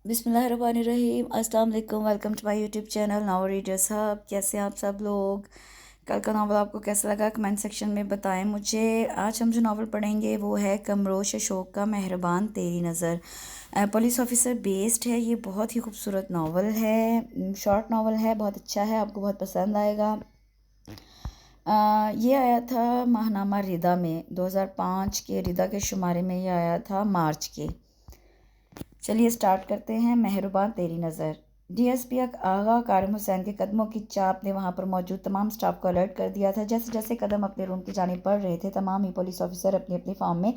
बिस्मिल्लाहिर्रहमानिर्रहीम। अस्सलाम वालेकुम। Welcome to my YouTube channel novel readers hub. कैसे हैं आप सब लोग? कल का नावल आपको कैसा लगा कमेंट सेक्शन में बताएं मुझे। आज हम जो नावल पढ़ेंगे वो है कमरोश अशोक का मेहरबान तेरी नज़र। पुलिस ऑफिसर बेस्ड है। ये बहुत ही खूबसूरत नावल है, शॉर्ट नावल है, बहुत अच्छा है, आपको बहुत पसंद आएगा। ये आया था माहनामा रिदा में 2005 के रिदा के शुमारे में ये आया था मार्च के। चलिए स्टार्ट करते हैं। मेहरबान तेरी नज़र। डीएसपी आगा कारिम हुसैन के कदमों की चाप ने वहां पर मौजूद तमाम स्टाफ को अलर्ट कर दिया था। जैसे जैसे कदम अपने रूम की जानिब बढ़ रहे थे, तमाम ही पुलिस ऑफिसर अपनी अपनी फॉर्म में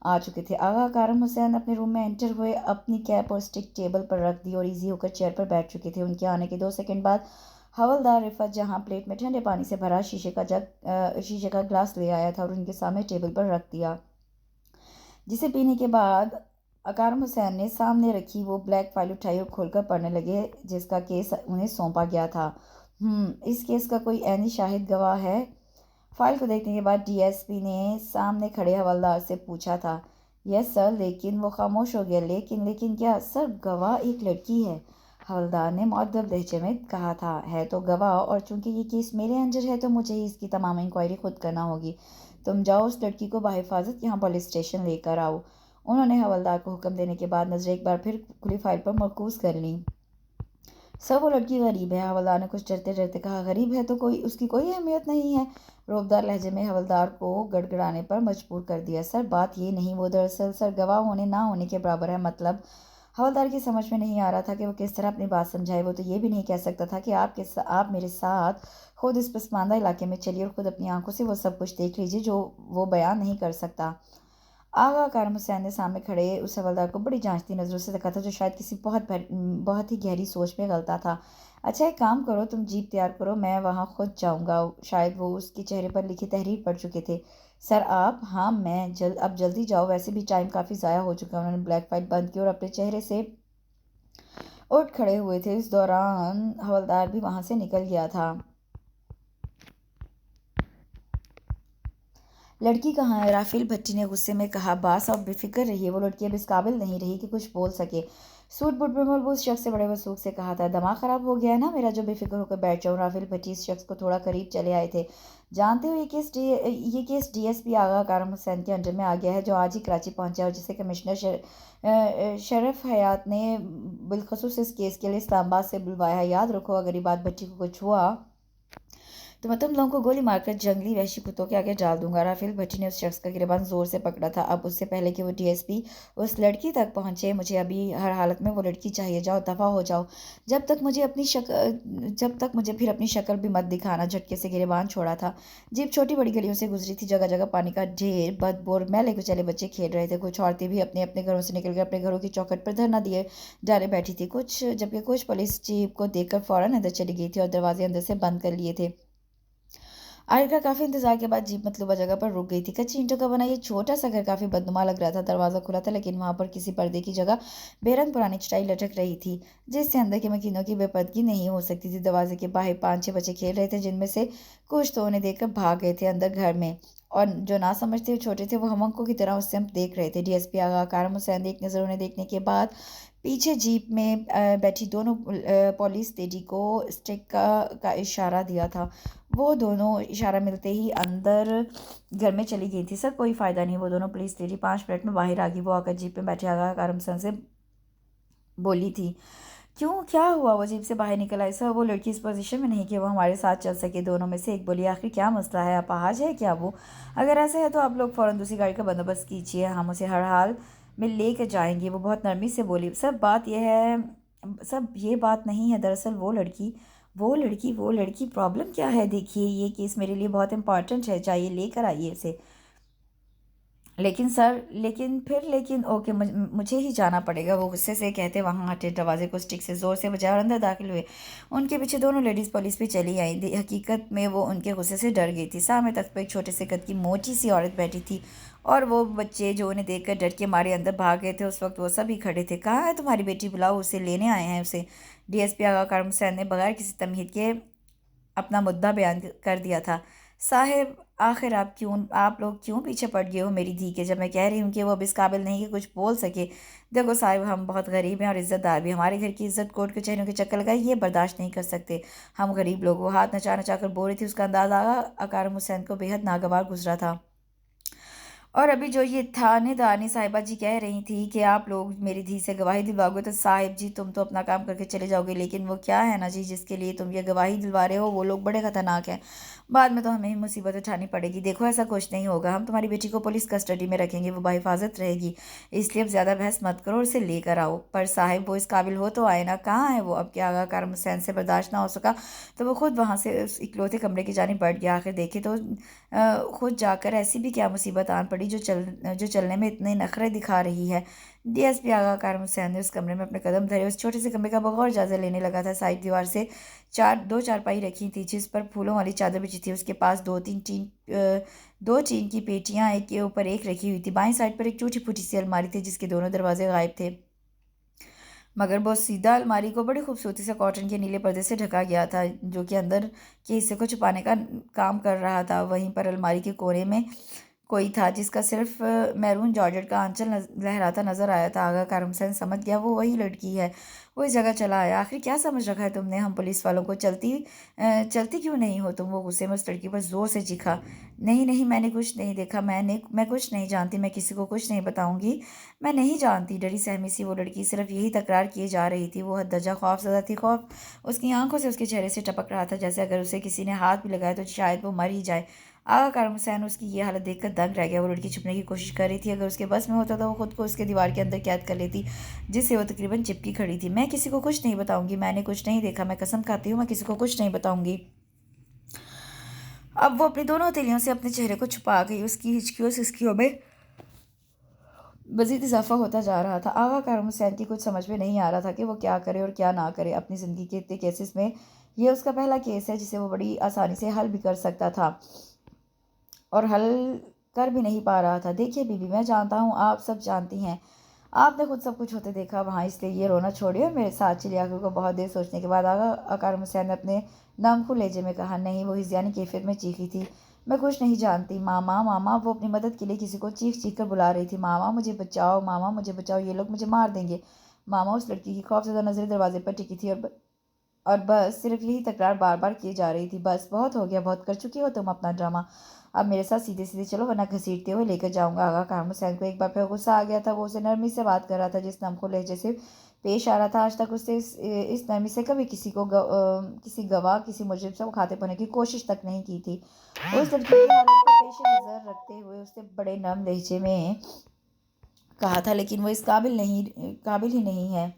आ चुके थे। आगा कारिम हुसैन अपने रूम में एंटर हुए, अपनी कैप और स्टिक टेबल पर रख दी और ईजी होकर चेयर पर बैठ चुके थे। उनके आने के 2 सेकंड बाद हवलदार रिफत जहां प्लेट में ठंडे पानी से भरा शीशे का ग्लास ले आया था और उनके सामने टेबल पर रख दिया, जिसे पीने के बाद अकारम हुसैन ने सामने रखी वो ब्लैक फाइल उठाई और खोलकर पढ़ने लगे, जिसका केस उन्हें सौंपा गया था। इस केस का कोई ऐनी शाहिद गवाह है? फाइल को देखने के बाद डीएसपी ने सामने खड़े हवलदार से पूछा था। यस सर, लेकिन वो खामोश हो गया। लेकिन लेकिन क्या सर? गवाह एक लड़की है, हवलदार ने मुअद्दब लहजे में कहा था। है तो गवाह, और चूंकि ये केस मेरे अंडर है तो मुझे ही इसकी तमाम इंक्वायरी खुद करना होगी। तुम जाओ, उस लड़की को बाहिफाजत यहाँ पुलिस स्टेशन लेकर आओ। उन्होंने हवलदार को हुक्म देने के बाद नजरें एक बार फिर खुली फाइल पर मरकूज कर ली। सर, वो लड़की गरीब है, हवलदार ने कुछ डरते डरते कहा। गरीब है तो कोई उसकी कोई अहमियत नहीं है, रोबदार लहजे में हवलदार को गड़गड़ाने पर मजबूर कर दिया। सर, बात ये नहीं, वो दरअसल सर गवाह होने ना होने के बराबर है। मतलब? हवलदार की समझ में नहीं आ रहा था कि वो किस तरह अपनी बात समझाए। वो तो ये भी नहीं कह सकता था कि आप मेरे साथ खुद इस पसमानदा इलाके में चलिए और खुद अपनी आंखों से वो सब कुछ देख लीजिए जो वो बयान नहीं कर सकता। आगा कारम हुसैन ने सामने खड़े उस हवलदार को बड़ी जांचती नज़रों से देखा था, जो शायद किसी बहुत ही गहरी सोच में गलता था। अच्छा, एक काम करो, तुम जीप तैयार करो, मैं वहाँ खुद जाऊँगा। शायद वो उसके चेहरे पर लिखी तहरीर पढ़ चुके थे। सर आप? हाँ मैं अब जल्दी जाओ, वैसे भी टाइम काफ़ी ज़ाया हो चुका है। उन्होंने ब्लैक फाइल बंद की और अपने चेहरे से उठ खड़े हुए थे। इस दौरान हवलदार भी वहाँ से निकल गया था। लड़की कहाँ है? राफेल भट्टी ने गुस्से में कहा। बास, आप बेफिक्र रहिए, वो लड़की अब इस काबिल नहीं रही कि कुछ बोल सके। सूट बूट में मलबूस शख्स से बड़े वसूख से कहा था। दिमाग खराब हो गया है ना मेरा जो बेफिक्र होकर बैठ जाऊँ? राफेल भट्टी इस शख्स को थोड़ा करीब चले आए थे। जानते हो ये केस डीएसपी आगा कारम हुसैन के अंडर में आ गया है, जो आज ही कराची पहुंचा है और जिसे कमिश्नर शरफ हयात ने बिलखसूस इस केस के लिए इस्लामाबाद से बुलवाया है। याद रखो, अगर ये बात भट्टी को कुछ हुआ तो मैं तुम लोगों को गोली मारकर जंगली वहशी कुत्तों के आगे डाल दूंगा। राफेल भट्टी ने उस शख्स का गिरबान जोर से पकड़ा था। अब उससे पहले कि वो डीएसपी उस लड़की तक पहुंचे, मुझे अभी हर हालत में वो लड़की चाहिए। जाओ दफा हो जाओ, जब तक मुझे फिर अपनी शक्ल भी मत दिखाना। झटके से गिरबान छोड़ा था। जीप छोटी बड़ी गलियों से गुजरी थी। जगह जगह पानी का ढेर, बदबू, मैले कुचले बच्चे खेल रहे थे। कुछ औरतें भी अपने अपने घरों से निकलकर अपने घरों की चौखट पर धरना दिए डाले बैठी थी, जबकि कुछ पुलिस जीप को देखकर फौरन अंदर चली गई थी और दरवाजे अंदर से बंद कर लिए थे। आखिर का काफी इंतजार के बाद जीप मतलूबा जगह पर रुक गई थी। कच्ची ईंटों का बना ये छोटा सा घर काफी बदनुमा लग रहा था। दरवाजा खुला था, लेकिन वहां पर किसी पर्दे की जगह बेरंग पुरानी चटाई लटक रही थी, जिससे अंदर के मकीनों की बेपर्दगी नहीं हो सकती थी। दरवाजे के बाहर 5-6 बच्चे खेल रहे थे, जिनमें से कुछ तो उन्हें देखकर भाग गए थे अंदर घर में, और जो ना समझते छोटे थे वो हमंकों की तरह उससे हम देख रहे थे। डीएसपी आगा कारम हुसैन ने एक नज़र उन्हें देखने के बाद पीछे जीप में बैठी दोनों पुलिस लेडी को स्टिक का इशारा दिया था। वो दोनों इशारा मिलते ही अंदर घर में चली गई थी। सर, कोई फ़ायदा नहीं, वो दोनों पुलिस लेडी 5 मिनट में बाहर आ गई। वो आकर जीप में बैठे आगा कारम हुसैन से बोली थी। क्यों, क्या हुआ? वो जीप से बाहर निकल आई। सर, वो लड़की इस पोजीशन में नहीं कि वो हमारे साथ चल सके। दोनों में से एक बोली। आखिर क्या मसला है? अपाहज है क्या वो? अगर ऐसा है तो आप लोग फ़ौरन दूसरी गाड़ी का बंदोबस्त कीजिए, हम उसे हर हाल में ले कर जाएंगे। वो बहुत नरमी से बोली। सब ये बात नहीं है। दरअसल वो लड़की प्रॉब्लम क्या है? देखिए, ये केस मेरे लिए बहुत इंपॉर्टेंट है, चाहिए लेकर आइए इसे। लेकिन सर, लेकिन ओके, मुझे ही जाना पड़ेगा। वो गुस्से से कहते वहाँ हटे, दरवाजे को स्टिक से ज़ोर से बजाया और अंदर दाखिल हुए। उनके पीछे दोनों लेडीज़ पुलिस भी चली आई। हकीकत में वो उनके गुस्से से डर गई थी। सामने तख्त पर एक छोटे से कद की मोटी सी औरत बैठी थी, और वो बच्चे जो उन्हें देखकर डर के मारे अंदर भाग गए थे, उस वक्त वो सभी खड़े थे। कहाँ है तुम्हारी बेटी? बुलाओ उसे, लेने आए हैं उसे। डीएसपी आगा कारम हुसैन ने बगैर किसी तमहीद के अपना मुद्दा बयान कर दिया था। साहेब, आखिर आप लोग क्यों पीछे पड़ गए हो मेरी धी के, जब मैं कह रही हूँ कि वो अब इस काबिल नहीं कि कुछ बोल सके। देखो साहिब, हम बहुत गरीब हैं और इज़्ज़तदार भी। हमारे घर की इज़्ज़त कोर्ट कचहरियों के चक्कर लगाए ये बर्दाश्त नहीं कर सकते। हम गरीब लोग। वो हाथ नचा नचा कर बोल रही थी। उसका अंदाज़ा अकारम हुसैन को बेहद नागवार गुजरा था। और अभी जो ये थानेदारनी साहिबा जी कह रही थी कि आप लोग मेरी धी से गवाही दिलवाओगे, तो साहिब जी तुम तो अपना काम करके चले जाओगे, लेकिन वो क्या है ना जी, जिसके लिए तुम ये गवाही दिलवा रहे हो वो लोग बड़े ख़तरनाक हैं। बाद में तो हमें ही मुसीबत उठानी पड़ेगी। देखो ऐसा कुछ नहीं होगा, हम तुम्हारी बेटी को पुलिस कस्टडी में रखेंगे, वो बाहिफाजत रहेगी। इसलिए अब ज़्यादा बहस मत करो और उसे लेकर आओ। पर साहिब वो इस काबिल हो तो आए ना, कहाँ है वो? अब क्या आगा कारम हुसैन से बर्दाश्त ना हो सका तो वो खुद वहाँ से उस इकलौते कमरे की जानिब बढ़ गया। आखिर देखे तो खुद जाकर ऐसी भी क्या मुसीबत आन पड़ी जो चलने में इतने नखरे दिखा रही है। डीएसपी आगा कारम हुसैन ने उस कमरे में अपने कदम धरे। उस छोटे से कमरे का बगौर जायजा लेने लगा था। साइड दीवार से दो चारपाई रखी थी जिस पर फूलों वाली चादर बिछी थी। उसके पास दो चीन की पेटियां एक के ऊपर एक रखी हुई थी। बाईं साइड पर एक टूटी फूटी सी अलमारी थी जिसके दोनों दरवाजे गायब थे, मगर बहुत सीधा अलमारी को बड़ी खूबसूरती से कॉटन के नीले पर्दे से ढका गया था जो कि अंदर के हिस्से को छुपाने का काम कर रहा था। वहीं पर अलमारी के कोने में कोई था जिसका सिर्फ मैरून जॉर्जेट का आंचल लहराता नजर आया था। आगा कारम हुसैन समझ गया वो वही लड़की है। वो इस जगह चला आया। आखिर क्या समझ रखा है तुमने हम पुलिस वालों को? चलती क्यों नहीं हो तुम? वो गुस्से में उस लड़की पर जोर से चीखा। नहीं नहीं, मैंने कुछ नहीं देखा। मैं कुछ नहीं जानती। मैं किसी को कुछ नहीं बताऊंगी। मैं नहीं जानती। डरी सहमी सी वो लड़की सिर्फ यही तकरार किए जा रही थी। वो हदजा खौफज़दा थी। खौफ उसकी आंखों से उसके चेहरे से टपक रहा था, जैसे अगर उसे किसी ने हाथ भी लगाया तो शायद वो मर ही जाए। आगा कारम हुसैन उसकी ये हालत देखकर दंग रह गया। वो लड़की छुपने की कोशिश कर रही थी। अगर उसके बस में होता तो वो खुद को उसके दीवार के अंदर कैद कर लेती जिससे वो तकरीबन चिपकी खड़ी थी। मैं किसी को कुछ नहीं बताऊंगी। मैंने कुछ नहीं देखा। मैं कसम खाती हूँ मैं किसी को कुछ नहीं बताऊंगी। अब वो अपनी दोनों हथेलियों से अपने चेहरे को छुपा गई। उसकी हिचकियों सिसकियों में मज़ीद इजाफा होता जा रहा था। आगा कारम हुसैन की कुछ समझ में नहीं आ रहा था कि वो क्या करे और क्या ना करे। अपनी ज़िंदगी के इतने केसेस में ये उसका पहला केस है जिसे वो बड़ी आसानी से हल भी कर सकता था और हल कर भी नहीं पा रहा था। देखिए बीबी, मैं जानता हूँ, आप सब जानती हैं, आपने खुद सब कुछ होते देखा वहाँ, इसलिए ये रोना छोड़िए और मेरे साथ चलिए। आखिर को बहुत देर सोचने के बाद आगा अकारम हुसैन ने अपने नामकुल लहजे में कहा। नहीं, वो हिज़यानी कैफियत में चीखी थी। मैं कुछ नहीं जानती। मामा मामा, वो अपनी मदद के लिए किसी को चीख चीख कर बुला रही थी। मामा मुझे बचाओ, मामा मुझे बचाओ, ये लोग मुझे मार देंगे। मामा, उस लड़की की खौफज़दा नज़रें दरवाजे पर टिकी थी और बस सिर्फ यही तकरार बार बार की जा रही थी। बस बहुत हो गया, बहुत कर चुकी हो तुम अपना ड्रामा। अब मेरे साथ सीधे सीधे चलो वरना घसीटते हुए लेकर जाऊंगा। आगा कारम हुसैन को एक बार फिर गुस्सा आ गया था। वो उसे नरमी से बात कर रहा था, जिस नमको लहजे से पेश आ रहा था। आज तक उससे इस नरमी से कभी किसी गवाह किसी मुजरिम से मुखातिब होने की कोशिश तक नहीं की थी। उस लड़की की हालत को पेश नज़र रखते हुए उसने बड़े नरम लहजे में कहा था, लेकिन वो इस काबिल ही नहीं है।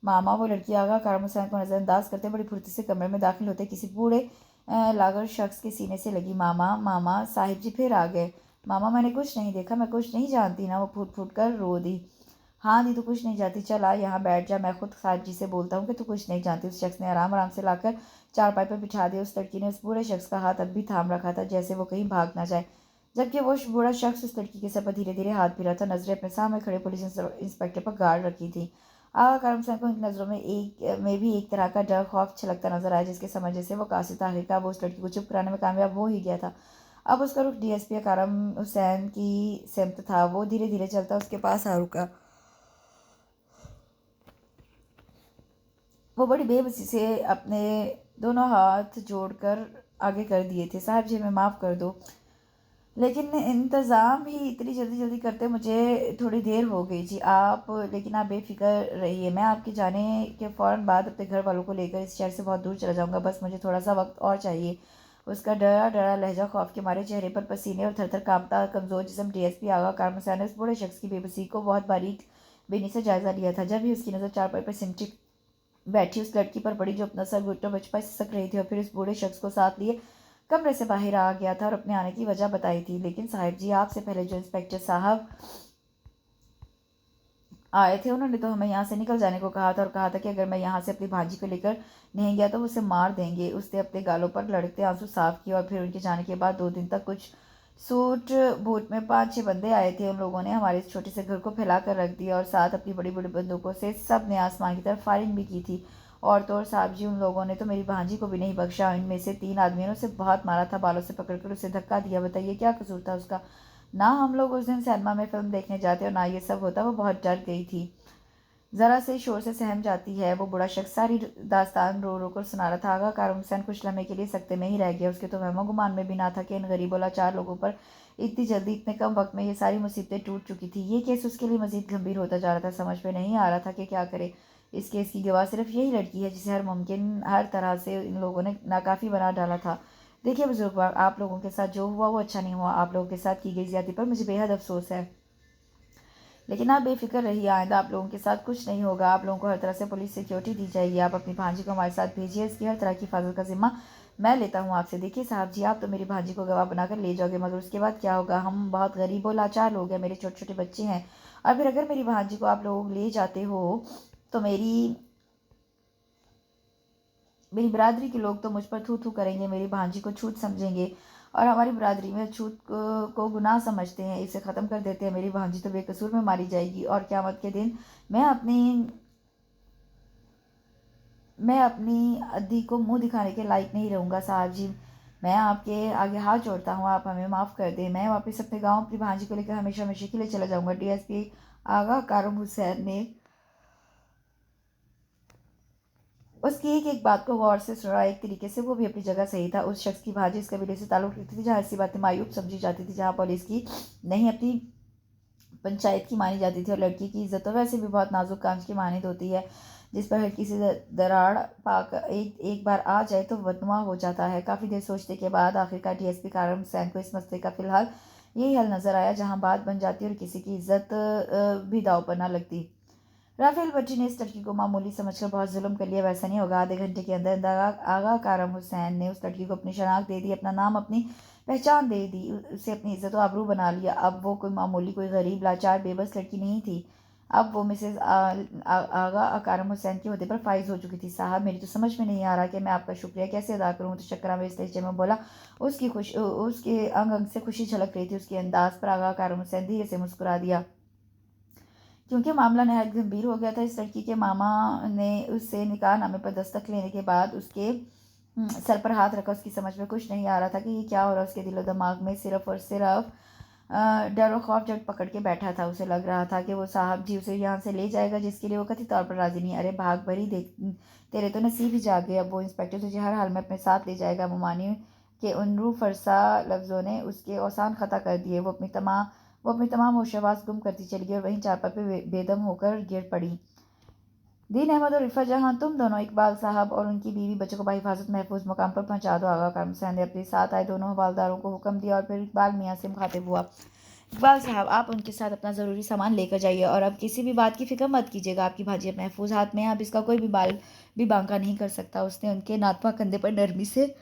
मामा, वो लड़की आगा कारम हुसैन को नज़रअंदाज करते बड़ी फुर्ती से कमरे में दाखिल होते किसी बूढ़े लागर शख्स के सीने से लगी। मामा मामा, साहिब जी फिर आ गए। मामा, मैंने कुछ नहीं देखा। मैं कुछ नहीं जानती ना। वो फूट फूट कर रो दी। हाँ दी, तू कुछ नहीं जानती। चल आ यहाँ बैठ जा। मैं खुद साहिब जी से बोलता हूँ कि तू कुछ नहीं जानती। उस शख्स ने आराम आराम से लाकर चारपाई पर बिठा दिया। उस लड़की ने उस बूढ़े शख्स का हाथ अब भी थाम रखा था, जैसे वो कहीं भाग ना जाए, जबकि वो बूढ़ा शख्स उस लड़की के सर पर धीरे धीरे हाथ फिरा था। नजरें अपने सामने खड़े पुलिस इंस्पेक्टर पर गार्ड रखी थी। आगा कारम को उनकी नज़रों में भी एक तरह का डर खौफ छलकता नजर आया, जिसके समझने से वो कासिद आखिरकार वो उस लड़की को चुप कराने में कामयाब हो ही गया था। अब उसका रुख डीएसपी कारम हुसैन की सिमत था। वो धीरे धीरे चलता उसके पास आ रुका। वो बड़ी बेबसी से अपने दोनों हाथ जोड़कर आगे कर दिए थे। साहब जी, हमें माफ़ कर दो, लेकिन इंतज़ाम ही इतनी जल्दी जल्दी करते मुझे थोड़ी देर हो गई जी। लेकिन आप बेफिक्र रहिए। मैं आपके जाने के फ़ौरन बाद अपने घर वालों को लेकर इस शहर से बहुत दूर चला जाऊंगा। बस मुझे थोड़ा सा वक्त और चाहिए। उसका डरा डरा लहजा खौफ के मारे चेहरे पर पसीने और थर थर कांपता कमज़ोर जिस्म डीएसपी आगा कारम हुसैन ने उस बूढ़े शख्स की बेबसी को बहुत बारीक बेनी से जायज़ा लिया था। जब भी उसकी नज़र चारपाई पर सिमटी बैठी उस लड़की पर पड़ी जो अपना सर घुटनों बचपा सिसक रही थी, और फिर उस बूढ़े शख्स को साथ लिए कमरे से बाहर आ गया था और अपने आने की वजह बताई थी। लेकिन साहिब जी, आपसे पहले जो इंस्पेक्टर साहब आए थे उन्होंने तो हमें यहाँ से निकल जाने को कहा था और कहा था कि अगर मैं यहाँ से अपनी भांजी को लेकर नहीं गया तो वो उसे मार देंगे। उसने अपने गालों पर लड़ते आंसू साफ किए और फिर उनके जाने के बाद 2 दिन तक कुछ सूट बूट में 5-6 बंदे आए थे। उन लोगों ने हमारे इस छोटे से घर को फैला कर रख दिया और साथ अपनी बड़ी बड़ी बंदूकों से सब ने आसमान की तरफ फायरिंग भी की थी। और तो और साहब जी, उन लोगों ने तो मेरी भांजी को भी नहीं बख्शा। इनमें से 3 आदमियों ने उसे बहुत मारा था, बालों से पकड़कर उसे धक्का दिया। बताइए क्या कसूर था उसका। ना हम लोग उस दिन सिनेमा में फिल्म देखने जाते और ना ये सब होता। वो बहुत डर गई थी, ज़रा से शोर से सहम जाती है। वो बूढ़ा शख्स सारी दास्तान रो रो कर सुना रहा था। आगा कार हुसैन कुछ लम्हे के लिए सकते में ही रह गया। उसके तो वहमो गुमान में भी ना था कि इन गरीब और लाचार लोगों पर इतनी जल्दी, इतने कम वक्त में ये सारी मुसीबतें टूट चुकी थी। ये केस उसके लिए मजीद गंभीर होता जा रहा था। समझ में नहीं आ रहा था कि क्या करे। इस केस की गवाह सिर्फ यही लड़की है जिसे हर तरह से इन लोगों ने नाकाफ़ी बना डाला था। देखिए बुजुर्ग, आप लोगों के साथ जो हुआ वो अच्छा नहीं हुआ। आप लोगों के साथ की गई ज्यादती पर मुझे बेहद अफसोस है, लेकिन आप बेफिक्र रहिए, आइंदा आप लोगों के साथ कुछ नहीं होगा। आप लोगों को हर तरह से पुलिस सिक्योरिटी दी जाएगी। आप अपनी भांजी को हमारे साथ भेजिए, इसकी हर तरह की हिफाजत का जिम्मा मैं लेता हूँ आपसे। देखिए साहब जी, आप तो मेरी भांजी को गवाह बनाकर ले जाओगे, मगर उसके बाद क्या होगा। हम बहुत गरीब और लाचार लोग हैं, मेरे छोटे छोटे बच्चे हैं, और फिर अगर मेरी भांजी को आप लोग ले जाते हो तो मेरी मेरी बरादरी के लोग तो मुझ पर थू थू करेंगे, मेरी भांजी को छूत समझेंगे, और हमारी बरादरी में छूत को गुनाह समझते हैं। इसे ख़त्म कर देते हैं। मेरी भांजी तो बेकसूर में मारी जाएगी, और क़यामत के दिन मैं अपनी अद्दी को मुंह दिखाने के लायक नहीं रहूँगा। साहब जी, मैं आपके आगे हाथ जोड़ता हूँ, आप हमें माफ़ कर दें। मैं वापस अपने गाँव अपनी भांजी को लेकर हमेशा हमेशा के लिए चला जाऊँगा। डीएसपी आगा कारम हुसैन ने उसकी एक एक बात को गौर से सुना। एक तरीके से वो भी अपनी जगह सही था। उस शख्स की भांजी इस कबीले से ताल्लुक़ रखती थी जहाँ ऐसी बातें मायूब समझी जाती थी, जहाँ पुलिस की नहीं अपनी पंचायत की मानी जाती थी। और लड़की की इज्जत तो वैसे भी बहुत नाजुक कांच की मानित होती है, जिस पर हल्की सी दराड़ पाक एक बार आ जाए तो बदनुमा हो जाता है। काफ़ी देर सोचने के बाद आखिरकार डीएसपी कारम हुसैन को इस मसले का फ़िलहाल यही हल नज़र आया, जहाँ बात बन जाती और किसी की इज्जत भी दाव पर ना लगती। राफेल भट्टी ने इस लड़की को मामूली समझकर बहुत जुल्म कर लिया। वैसा नहीं होगा। आधे घंटे के अंदर अंदर आगा कारम हुसैन ने उस लड़की को अपनी शनाख्त दे दी, अपना नाम, अपनी पहचान दे दी, उसे अपनी इज्जत और आबरू बना लिया। अब वो कोई मामूली, कोई गरीब लाचार बेबस लड़की नहीं थी। अब वो मिसेज आगा कारम हुसैन के होते पर फाइज हो चुकी थी। साहब, मेरी तो समझ में नहीं आ रहा कि मैं आपका शुक्रिया कैसे अदा करूँ। तो शक्करा में इस लहजे में बोला। उसके अंग अंग से खुशी झलक रही थी उसके अंदाज पर। आगा कारम हुसैन धीरे से मुस्कुरा दिया, क्योंकि मामला नहायत गंभीर हो गया था। इस लड़की के मामा ने उससे निकाहनामे पर दस्तक लेने के बाद उसके सर पर हाथ रखा। उसकी समझ में कुछ नहीं आ रहा था कि ये क्या हो रहा है। उसके दिलो दिमाग में सिर्फ और सिर्फ डर और खौफ जड़ पकड़ के बैठा था। उसे लग रहा था कि वो साहब जी उसे यहाँ से ले जाएगा, जिसके लिए वो कथित तौर पर राजी नहीं। अरे भाग भरी, देख तेरे तो नसीब ही जाग गए। अब वो इंस्पेक्टर तुझे हर हाल में अपने साथ ले जाएगा। मुमानी के उन रू फरसा लफ्ज़ों ने उसके औसान ख़ता कर दिए। वो अपनी तमाम होश-ए-हवास गुम करती चली गई और वहीं चारपाई पे बेदम होकर गिर पड़ी। दीन अहमद और रिफ़ा जहां, तुम दोनों इकबाल साहब और उनकी बीवी बच्चों को बाहिफाजत महफूज मकाम पर पहुंचा दो। आगा कारम हुसैन ने अपने साथ आए दोनों हवालदारों को हुक्म दिया और फिर इकबाल मियाँ से मुखातिब हुआ। इकबाल साहब, आप उनके साथ अपना ज़रूरी सामान लेकर जाइए, और अब किसी भी बात की फ़िक्र मत कीजिएगा। आपकी भांजी अब महफूज हाथ में है। अब इसका कोई भी बाल भी बांका नहीं कर सकता। उसने उनके नातवा कंधे पर नरमी से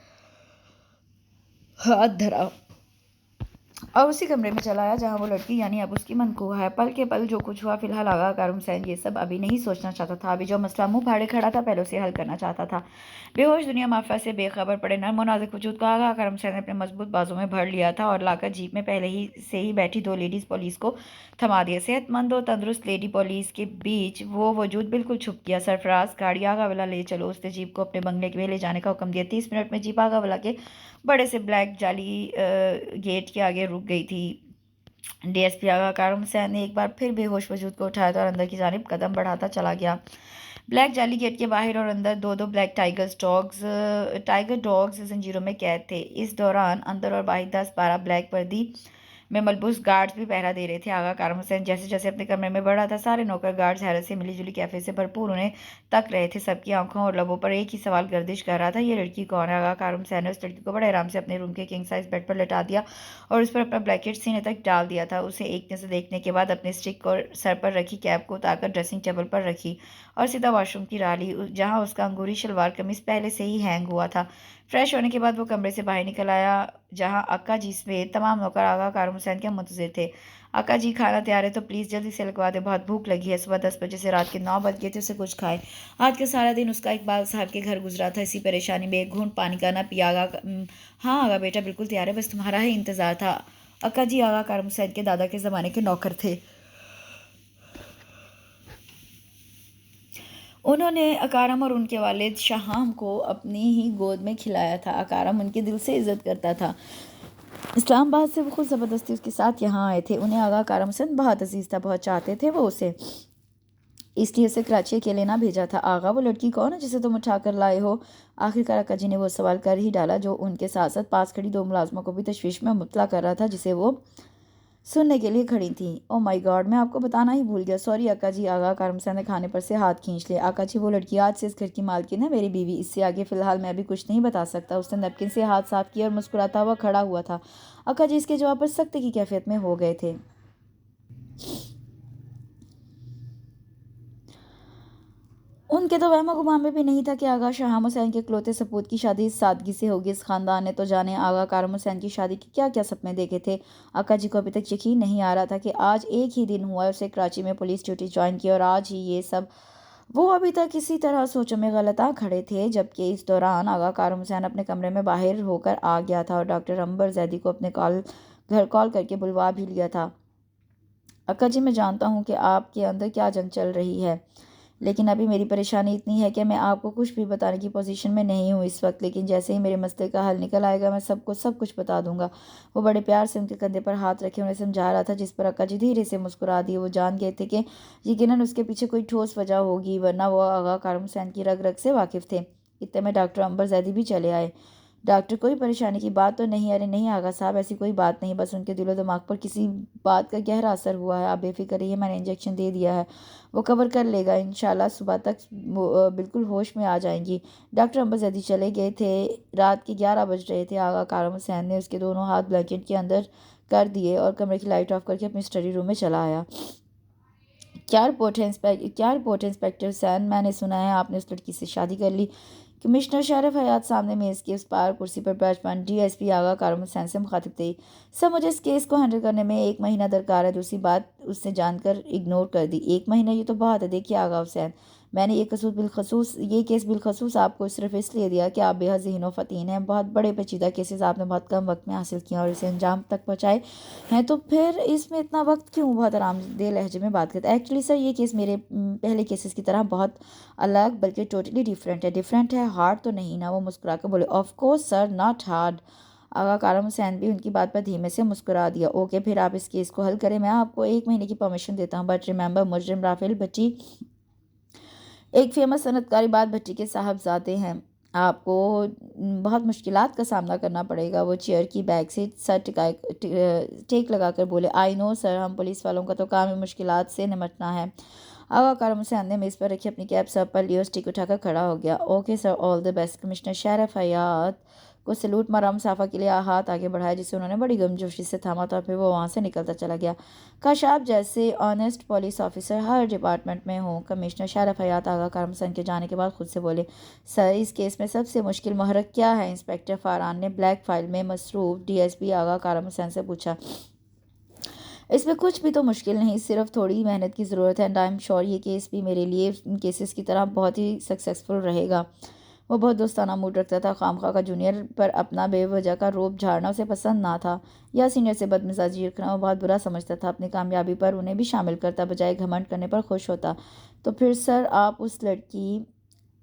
हाथ धरा और उसी कमरे में चला आया जहाँ वो लड़की यानी अब उसकी मनकूह है। पल के पल जो कुछ हुआ, फिलहाल आगा कारम हुसैन ये सब अभी नहीं सोचना चाहता था। अभी जो मसला मुंह फाड़े खड़ा था, पहले उसे हल करना चाहता था। बेहोश दुनिया माफिया से बेखबर पड़े नर्म और नाजुक वजूद को आगा कारम हुसैन ने अपने मजबूत बाजू में भर लिया था और लाकर जीप में पहले ही से ही बैठी 2 लेडीज पुलिस को थमा दिया। सेहतमंद और तंदुरुस्त लेडी पुलिस के बीच वो वजूद बिल्कुल छुप गया। सरफराज, गाड़ी आगा वाला ले चलो। उसने जीप को अपने बंगले में ले जाने का हुक्म दिया। 30 मिनट में जीप आगा वाला के बड़े से ब्लैक जाली गेट के आगे रुक गई थी। डीएसपी आगा कारम हुसैन ने एक बार फिर बेहोश वजूद को उठाया था और अंदर की जानिब कदम बढ़ाता चला गया। ब्लैक जाली गेट के बाहर और अंदर दो ब्लैक टाइगर डॉग्स जंजीरों में कैद थे। इस दौरान अंदर और बाहर 10-12 ब्लैक वर्दी में मलबूस गार्ड्स भी पहरा दे रहे थे। आगा कारम हुसैन जैसे जैसे अपने कमरे में बढ़ा था, सारे नौकर गार्ड्स हैरत से मिलीजुली कैफे से भरपूर उन्हें तक रहे थे। सबकी आंखों और लबों पर एक ही सवाल गर्दिश कर रहा था, ये लड़की कौन है। आगा कारम हुसैन ने उस लड़की को बड़े आराम से अपने रूम के किंग साइज बेड पर लेटा दिया और उस पर अपना ब्लैंकेट सीने तक डाल दिया था। उसे एक नज़र देखने के बाद अपने स्टिक और सर पर रखी कैप को उतारकर ड्रेसिंग टेबल पर रखी और सीधा वॉशरूम की राह ली, जहाँ उसका अंगूरी शलवार कमीज पहले से ही हैंग हुआ था। फ्रेश होने के बाद वो कमरे से बाहर निकल आया, जहाँ अक्का जी समेत तमाम नौकर आगा कारम हुसैन के मुंतजिर थे। अक्का जी, खाना तैयार है तो प्लीज़ जल्दी से लगवा दे, बहुत भूख लगी है। सुबह 10 बजे से रात के 9 बज गए थे, उसे कुछ खाए। आज का सारा दिन उसका इकबाल साहब के घर गुजरा था। इसी परेशानी में एक घूंट पानी का ना पिया। हाँ आगा बेटा, बिल्कुल तैयार है, बस तुम्हारा ही इंतज़ार था। अक्का जी आगा कारम हुसैन के दादा के ज़माने के नौकर थे। उन्होंने अकारम और उनके वालिद शाहाम को अपनी ही गोद में खिलाया था। अकारम उनके दिल से इज़्ज़त करता था। इस्लामाबाद से वो खुद ज़बरदस्ती उसके साथ यहाँ आए थे। उन्हें आगा अकारम से बहुत अजीज़ था, बहुत चाहते थे वो उसे, इसलिए उसे कराची अकेले ना भेजा था। आगा, वो लड़की कौन है जिसे तुम उठा कर लाए हो? आखिरकार अक्का जी ने वो सवाल कर ही डाला जो उनके साथ साथ पास खड़ी दो मुलाजमों को भी तशवीश में मुब्तला कर रहा था, जिसे वो सुनने के लिए खड़ी थी। ओ माय गॉड, मैं आपको बताना ही भूल गया। सॉरी अक्का जी। आगा करमसा ने खाने पर से हाथ खींच लिया। आका जी, वो लड़की आज से इस घर की मालकिन है, मेरी बीवी। इससे आगे फ़िलहाल मैं भी कुछ नहीं बता सकता। उसने नैपकिन से हाथ साफ किया और मुस्कुराता हुआ खड़ा हुआ था। अक्का जी इसके जवाब पर सख्ती की कैफियत में हो गए थे। उनके तो वहमो गुमान में भी नहीं था कि आगा शाहाम हुसैन के इकलौते सपूत की शादी इस सादगी से होगी। इस खानदान ने तो जाने आगा कारम हुसैन की शादी के क्या क्या सपने देखे थे। आका जी को अभी तक यकीन नहीं आ रहा था कि आज एक ही दिन हुआ उसे कराची में पुलिस ड्यूटी ज्वाइन की और आज ही ये सब। वो अभी तक इसी तरह सोचों में गलता खड़े थे, जबकि इस दौरान आगा कारम हुसैन अपने कमरे में बाहर होकर आ गया था और डॉक्टर अंबर जैदी को अपने घर कॉल करके बुलवा भी लिया था। अक्का जी, मैं जानता हूँ कि आपके अंदर क्या जंग चल रही है, लेकिन अभी मेरी परेशानी इतनी है कि मैं आपको कुछ भी बताने की पोजीशन में नहीं हूँ इस वक्त। लेकिन जैसे ही मेरे मसले का हल निकल आएगा मैं सबको सब कुछ बता दूंगा। वो बड़े प्यार से उनके कंधे पर हाथ रखे उन्हें समझा रहा था, जिस पर अक्का जी धीरे से मुस्कुरा दिए। वो जान गए थे कि यकीनन उसके पीछे कोई ठोस वजह होगी, वरना वो आगा कारम हुसैन की रग रग से वाकिफ़ थे। इतने में डॉक्टर अंबर जैदी भी चले आए। डॉक्टर, कोई परेशानी की बात तो नहीं? अरे नहीं आगा साहब, ऐसी कोई बात नहीं, बस उनके दिलो दिमाग पर किसी बात का गहरा असर हुआ है। आप बेफिक्र रहिए, मैंने इंजेक्शन दे दिया है, वो कवर कर लेगा इंशाल्लाह। सुबह तक वो बिल्कुल होश में आ जाएंगी। डॉक्टर अंबर जैदी चले गए थे। रात के 11 बज रहे थे। आगा कारम हुसैन ने उसके दोनों हाथ ब्लैंकेट के अंदर कर दिए और कमरे की लाइट ऑफ करके अपनी स्टडी रूम में चला आया। क्या रिपोर्ट है इंस्पेक्टर हुसैन? मैंने सुना है आपने उस लड़की से शादी कर ली। कमिश्नर शरफ हयात सामने मेज़ के उस पार कुर्सी पर बैठपन डीएसपी आगा कारम हुसैन से मुखातिब थे। सर, मुझे इस केस को हैंडल करने में 1 महीना दरकार है। दूसरी बात उसने जानकर इग्नोर कर दी। 1 महीना ये तो बहुत है। देखिए आगा हुसैन, मैंने ये केस बिलखसूस आपको सिर्फ इसलिए दिया कि आप बेहद ज़हीनो फ़तीन हैं। बहुत बड़े पेचीदा केसेस आपने बहुत कम वक्त में हासिल किए और इसे अंजाम तक पहुँचाए हैं, तो फिर इसमें इतना वक्त क्यों? बहुत आरामदेह लहजे में बात करते। एक्चुअली सर, ये केस मेरे पहले केसेस की तरह बहुत अलग बल्कि टोटली डिफरेंट है। हार्ड तो नहीं ना? वो मुस्कुरा कर बोले। Of course sir, not hard. Agha Karam Hussain भी उनकी बात पर धीमे से मुस्कुरा दिया। ओके, फिर आप इस केस को हल करें। मैं आपको 1 महीने की परमिशन देता हूँ, बट रिमेंबर मुजरिम राफेल भट्टी एक फेमस सनतकारी बात भट्टी के साहबजादे हैं। आपको बहुत मुश्किलात का सामना करना पड़ेगा। वो चेयर की बैक से सर टिकाए टेक लगाकर बोले। आई नो सर, हम पुलिस वालों का तो काम है मुश्किलात से निमटना है। आगा कारम हुसैन ने मेज़ पर रखी अपनी कैप सर पर ली और स्टिक उठाकर खड़ा हो गया। Okay sir, all the best. Commissioner Sharaf Hayat को सलूट मारा। मुसाफा के लिए हाथ आगे बढ़ाया, जिसे उन्होंने बड़ी गर्मजोशी से थामा था। फिर वो वहाँ से निकलता चला गया। काश आप जैसे ऑनेस्ट पुलिस ऑफिसर हर डिपार्टमेंट में हों। कमिश्नर शरफ हयात आगा कारम हुसैन के जाने के बाद खुद से बोले। सर, इस केस में सबसे मुश्किल महरक क्या है? इंस्पेक्टर फारान ने ब्लैक फाइल में मसरूफ डीएसपी आगा कारम हुसैन से पूछा। इसमें कुछ भी तो मुश्किल नहीं, सिर्फ थोड़ी मेहनत की ज़रूरत है। एंड आई एम श्योर ये केस भी मेरे लिए केसेस की तरह बहुत ही सक्सेसफुल रहेगा। वो बहुत दोस्ताना मूड रखता था। खामखा का जूनियर पर अपना बेवजह का रोब झाड़ना उसे पसंद ना था, या सीनियर से बदमिजाजी रखना वो बहुत बुरा समझता था। अपनी कामयाबी पर उन्हें भी शामिल करता, बजाय घमंड करने पर खुश होता। तो फिर सर, आप उस लड़की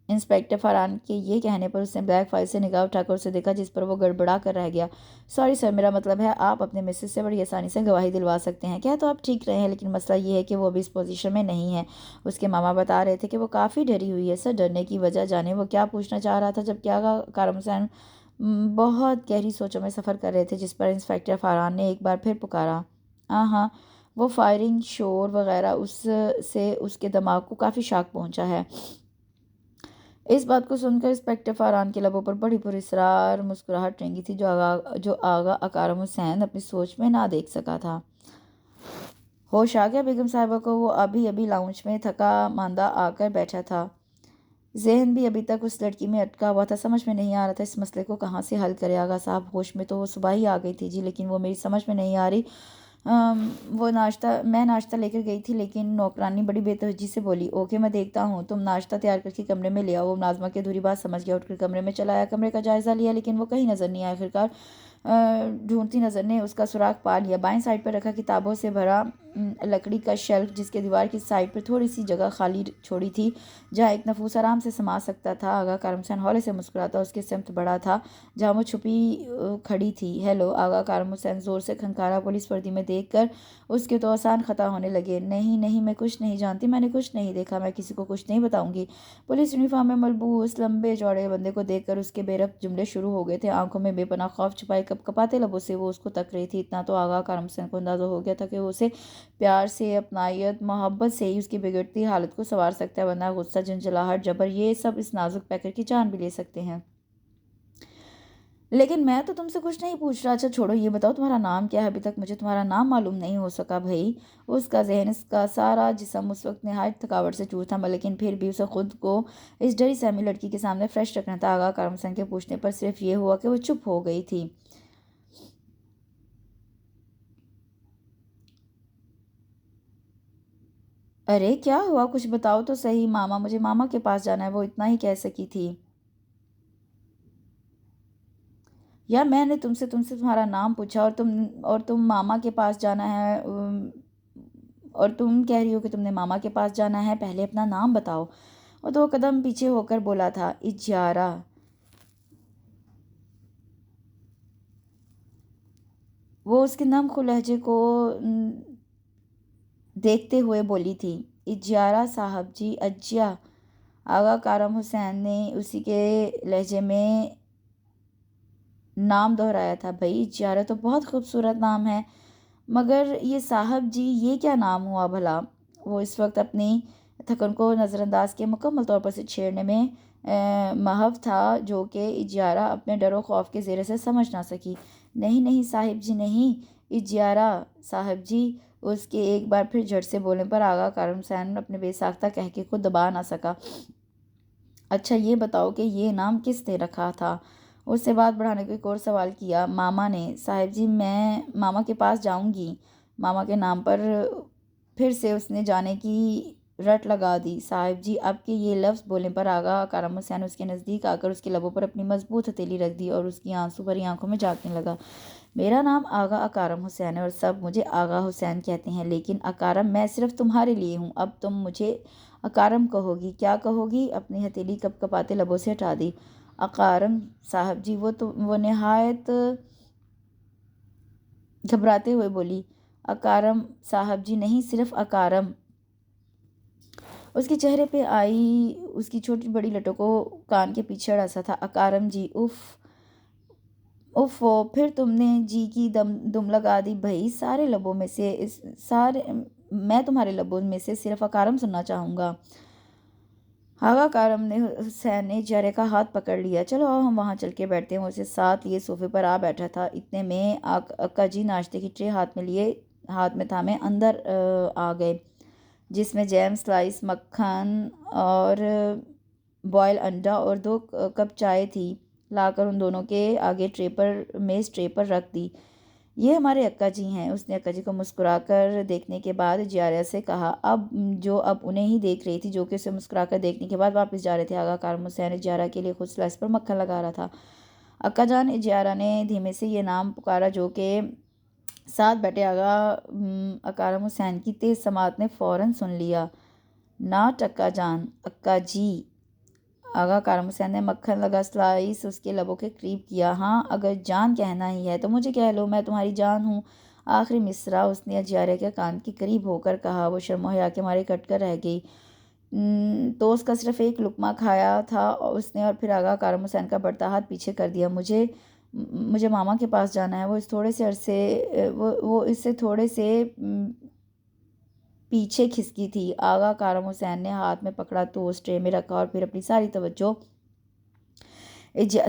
इंस्पेक्टर फरहान के ये कहने पर उसने ब्लैक फाइल से निगाह उठाकर उसे देखा, जिस पर वो गड़बड़ा कर रह गया। सॉरी सर, मेरा मतलब है आप अपने मिसेज से बड़ी आसानी से गवाही दिलवा सकते हैं। क्या तो आप ठीक रहे हैं, लेकिन मसला ये है कि वो अभी इस पोजीशन में नहीं है। उसके मामा बता रहे थे कि वो काफ़ी डरी हुई है। सर, डरने की वजह जाने वो क्या पूछना चाह रहा था, जब क्या कारम हुसैन बहुत गहरी सोचों में सफ़र कर रहे थे, जिस पर इंस्पेक्टर फरहान ने एक बार फिर पुकारा। हाँ हाँ, वो फायरिंग शोर वगैरह उससे उसके दिमाग को काफ़ी शॉक पहुंचा है। इस बात को सुनकर इंस्पेक्टर फरहान के लबों पर बड़ी पुरस्कार मुस्कुराहट रेंगी थी, जो आगा अकारम हुसैन अपनी सोच में ना देख सका था। होश आ गया बेगम साहिबा को। वो अभी अभी लाउंज में थका मांदा आकर बैठा था। जहन भी अभी तक उस लड़की में अटका हुआ था। समझ में नहीं आ रहा था इस मसले को कहाँ से हल करे। आगा साहब, होश में तो वो सुबह ही आ गई थी जी, लेकिन वो मेरी समझ में नहीं आ रही। मैं नाश्ता लेकर गई थी, लेकिन नौकरानी बड़ी बेतवज्जी से बोली। ओके, मैं देखता हूँ, तुम नाश्ता तैयार करके कमरे में ले आओ। वो मुलाजमा की अधूरी बात समझ गया, उठकर कमरे में चला आया। कमरे का जायज़ा लिया, लेकिन वो कहीं नज़र नहीं आया। आखिरकार ढूंढती नज़र ने उसका सुराग पा लिया। बाएं साइड पर रखा किताबों से भरा लकड़ी का शेल्फ जिसके दीवार की साइड पर थोड़ी सी जगह खाली छोड़ी थी जहाँ एक नफूस आराम से समा सकता था। आगा कारम हुसैन हौले से मुस्कुराता उसके सिमत बढ़ा था जहाँ वो छुपी खड़ी थी। हेलो, आगा कारम हुसैन ज़ोर से खनकारा। पुलिस वर्दी में देखकर उसके तो आसान ख़ता होने लगे। नहीं नहीं, मैं कुछ नहीं जानती, मैंने कुछ नहीं देखा, मैं किसी को कुछ नहीं बताऊंगी। पुलिस यूनिफॉर्म में मलबूस लंबे चौड़े बंदे को देखकर उसके बेरब जुमले शुरू हो गए थे। आंखों में बेपनाह खौफ छुपाए कपकपाते लबों से वो उसको तक रही थी। इतना तो आगा कारम हुसैन को अंदाजा हो गया था कि वो उसे प्यार से, अपनायत, मोहब्बत से ही उसकी बिगड़ती हालत को संवार सकता है, वरना गुस्सा, झंझलाहट, जबर, ये सब इस नाजुक पैकर की जान भी ले सकते हैं। लेकिन मैं तो तुमसे कुछ नहीं पूछ रहा। अच्छा छोड़ो, ये बताओ तुम्हारा नाम क्या है? अभी तक मुझे तुम्हारा नाम मालूम नहीं हो सका भाई। उसका जहन, इसका सारा जिस्म उस वक्त नहायत थकावट से चूर था, लेकिन फिर भी उसे खुद को इस डरी सहमी लड़की के सामने फ्रेश रखना था। आगा कारम हुसैन के पूछने पर सिर्फ ये हुआ कि वो चुप हो गई थी। अरे क्या हुआ, कुछ बताओ तो सही। मामा, मुझे मामा के पास जाना है, वो इतना ही कह सकी थी। यार मैंने तुमसे तुमसे तुम्हारा नाम पूछा और तुम मामा के पास जाना है, और तुम कह रही हो कि तुमने मामा के पास जाना है। पहले अपना नाम बताओ। और 2 कदम पीछे होकर बोला था, इजारा। वो उसके नम लहजे को देखते हुए बोली थी, इजारा साहब जी, अज्जिया। आगा कारम हुसैन ने उसी के लहजे में नाम दोहराया था। भाई इजारा तो बहुत खूबसूरत नाम है, मगर ये साहब जी, ये क्या नाम हुआ भला? वो इस वक्त अपनी थकन को नज़रअंदाज के मुकम्मल तौर पर से छेड़ने में महव था, जो कि इजारा अपने डरो खौफ के ज़ेरे से समझ ना सकी। नहीं नहीं साहिब जी, नहीं, इजारा साहब जी। उसके एक बार फिर झट से बोलने पर आगा कारम हुसैन अपने बेसाख्ता कहके को दबा ना सका। अच्छा ये बताओ कि ये नाम किसने रखा था? उससे बात बढ़ाने को एक और सवाल किया। मामा ने। साहिब जी, मैं मामा के पास जाऊंगी। मामा के नाम पर फिर से उसने जाने की रट लगा दी। साहिब जी, आपके ये लफ्ज़ बोलने पर आगा कारम हुसैन उसके नज़दीक आकर उसके लबों पर अपनी मजबूत हथेली रख दी और उसकी आंसू भरी आंखों में झांकने लगा। मेरा नाम आगा अकारम हुसैन है और सब मुझे आगा हुसैन कहते हैं, लेकिन अकारम मैं सिर्फ तुम्हारे लिए हूँ। अब तुम मुझे अकारम कहोगी, क्या कहोगी? अपनी हथेली कपकपाते लबों से हटा दी। अकारम साहब जी, वो नहायत घबराते हुए बोली। अकारम साहब जी नहीं, सिर्फ अकारम। उसके चेहरे पे आई उसकी छोटी बड़ी लटों को कान के पीछे अड़ा था। अकारम जी, उफ उफ़ो, फिर तुमने जी की दुम लगा दी। भाई सारे लबों में से इस सारे मैं तुम्हारे लबों में से सिर्फ अकारम सुनना चाहूँगा। आगा कारम ने हुसैन ने जरे का हाथ पकड़ लिया। चलो आओ हम वहाँ चल के बैठते हैं। वो उसे साथ लिए सोफे पर आ बैठा था। इतने में अक्का जी नाश्ते की ट्रे हाथ में थामे अंदर आ गए, जिसमें जैम, स्लाइस, मक्खन और बॉयल अंडा और 2 कप चाय थी। लाकर उन दोनों के आगे मेज़ ट्रे पर रख दी। ये हमारे अक्का जी हैं। उसने अक्का जी को मुस्कुराकर देखने के बाद जियारा से कहा, अब उन्हें ही देख रही थी, जो कि उसे मुस्कुराकर देखने के बाद वापस जा रहे थे। आगा कारम हुसैन जियारा के लिए खुद स्लाइस पर मक्खन लगा रहा था। अक्का जान, जियारा ने धीमे से ये नाम पुकारा, जो कि साथ बैठे आगा अकारम हुसैन की तेज़ समात ने फ़ौरन सुन लिया। ना टक्का जान, अक्का जी। आगा कारम हुसैन ने मक्खन लगा स्लाइस उसके लबों के करीब किया। हाँ, अगर जान कहना ही है तो मुझे कह लो, मैं तुम्हारी जान हूँ। आखिरी मिसरा उसने जियारे के कान के करीब होकर कहा। वो शर्मो हया के मारे कट कर रह गई। तो उसका सिर्फ एक लुकमा खाया था उसने, और फिर आगा कारम हुसैन का बढ़ता हाथ पीछे कर दिया। मुझे मामा के पास जाना है। वो इससे थोड़े से पीछे खिसकी थी। आगा कारम हुसैन ने हाथ में पकड़ा टोस्ट ट्रे में रखा और फिर अपनी सारी तवज्जो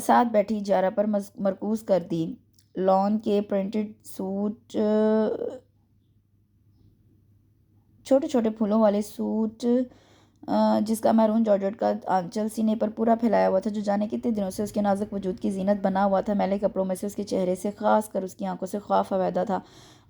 साथ बैठी जारा पर मरकूज कर दी। लॉन के प्रिंटेड सूट, छोटे छोटे फूलों वाले सूट, जिसका मैरून जॉर्जेट का आंचल सीने पर पूरा फैलाया हुआ था, जो जाने कितने दिनों से उसके नाजुक वजूद की जीनत बना हुआ था। मैले कपड़ों में से उसके चेहरे से, खास कर उसकी आंखों से खौफ आवेदा था।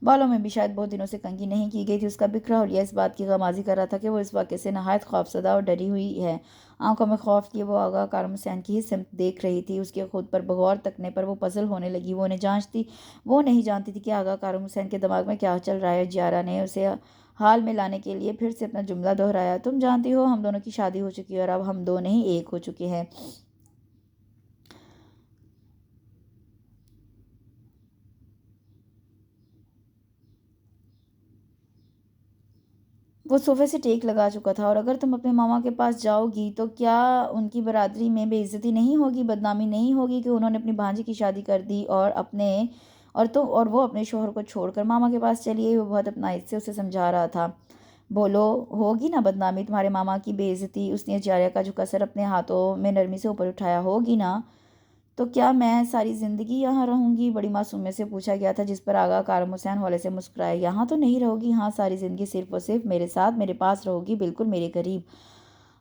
बालों में भी शायद बहुत दिनों से कंघी नहीं की गई थी। उसका बिखरा हुलिया इस बात की गमाजी कर रहा था कि वो इस वाक़े से नहायत खौफज़दा और डरी हुई है। आंखों में खौफ लिए वो आगा कारम हुसैन की ही सिमत देख रही थी। उसके खुद पर बगौर तकने पर वो पज़ल होने लगी। वो नहीं जानती थी कि आगा कारम हुसैन के दिमाग में क्या चल रहा है। जियारा ने उसे हाल में लाने के लिए फिर से अपना जुमला दोहराया, तुम जानती हो हम दोनों की शादी हो चुकी है और अब हम दो नहीं एक हो चुके हैं। वो सोफे से टेक लगा चुका था। और अगर तुम अपने मामा के पास जाओगी तो क्या उनकी बरादरी में बेइज्जती नहीं होगी, बदनामी नहीं होगी कि उन्होंने अपनी भांजी की शादी कर दी और वो अपने शोहर को छोड़कर मामा के पास चली गई। वो बहुत अपनाइत से उसे समझा रहा था। बोलो, होगी ना बदनामी, तुम्हारे मामा की बेइज्जती। उसने जारिया का झुका सर अपने हाथों में नरमी से ऊपर उठाया, होगी ना? तो क्या मैं सारी ज़िंदगी यहाँ रहूँगी? बड़ी मासूमियत से पूछा गया था, जिस पर आगा कारम हुसैन हौले से मुस्कुराए। यहाँ तो नहीं रहोगी, हाँ सारी ज़िंदगी सिर्फ़ और सिर्फ़ मेरे साथ, मेरे पास रहोगी, बिल्कुल मेरे करीब।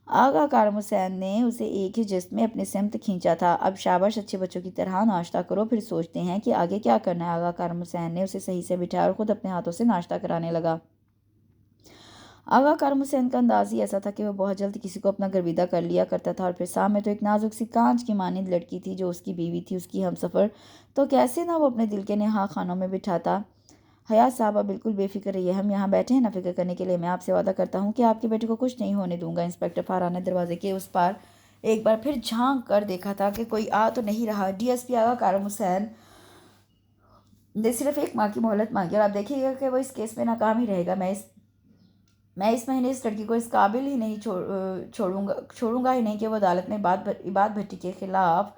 आगा कारम हुसैन ने उसे एक ही जिस्त में अपने सिमत खींचा था। अब शाबाश, अच्छे बच्चों की तरह नाश्ता करो, फिर सोचते हैं कि आगे क्या करना है। आगा कारम हुसैन ने उसे सही से बिठाया और ख़ुद अपने हाथों से नाश्ता कराने लगा। आगा कारम हुसैन का अंदाज ही ऐसा था कि वह बहुत जल्द किसी को अपना गर्विदा कर लिया करता था। और फिर सामने तो एक नाजुक सी कांच की मानिंद लड़की थी जो उसकी बीवी थी, उसकी हमसफ़र। तो कैसे ना वो अपने दिल के नेहा खानों में बिठाता। हयात साहबा बिल्कुल बेफिक्र रहिए, हम यहाँ बैठे हैं ना फिक्र करने के लिए। मैं आपसे वादा करता हूँ कि आपके बेटे को कुछ नहीं होने दूंगा। इंस्पेक्टर फारा ने दरवाजे के उस पार एक बार फिर झांक कर देखा था कि कोई आ तो नहीं रहा। डीएसपी आगा कारम हुसैन ने सिर्फ एक माह की मोहलत मांगी और आप देखिएगा कि वो इस केस में नाकाम ही रहेगा। मैं इस महीने इस लड़की को इस काबिल ही नहीं छोड़ूंगा ही नहीं कि वो अदालत में इबाद भट्टी के खिलाफ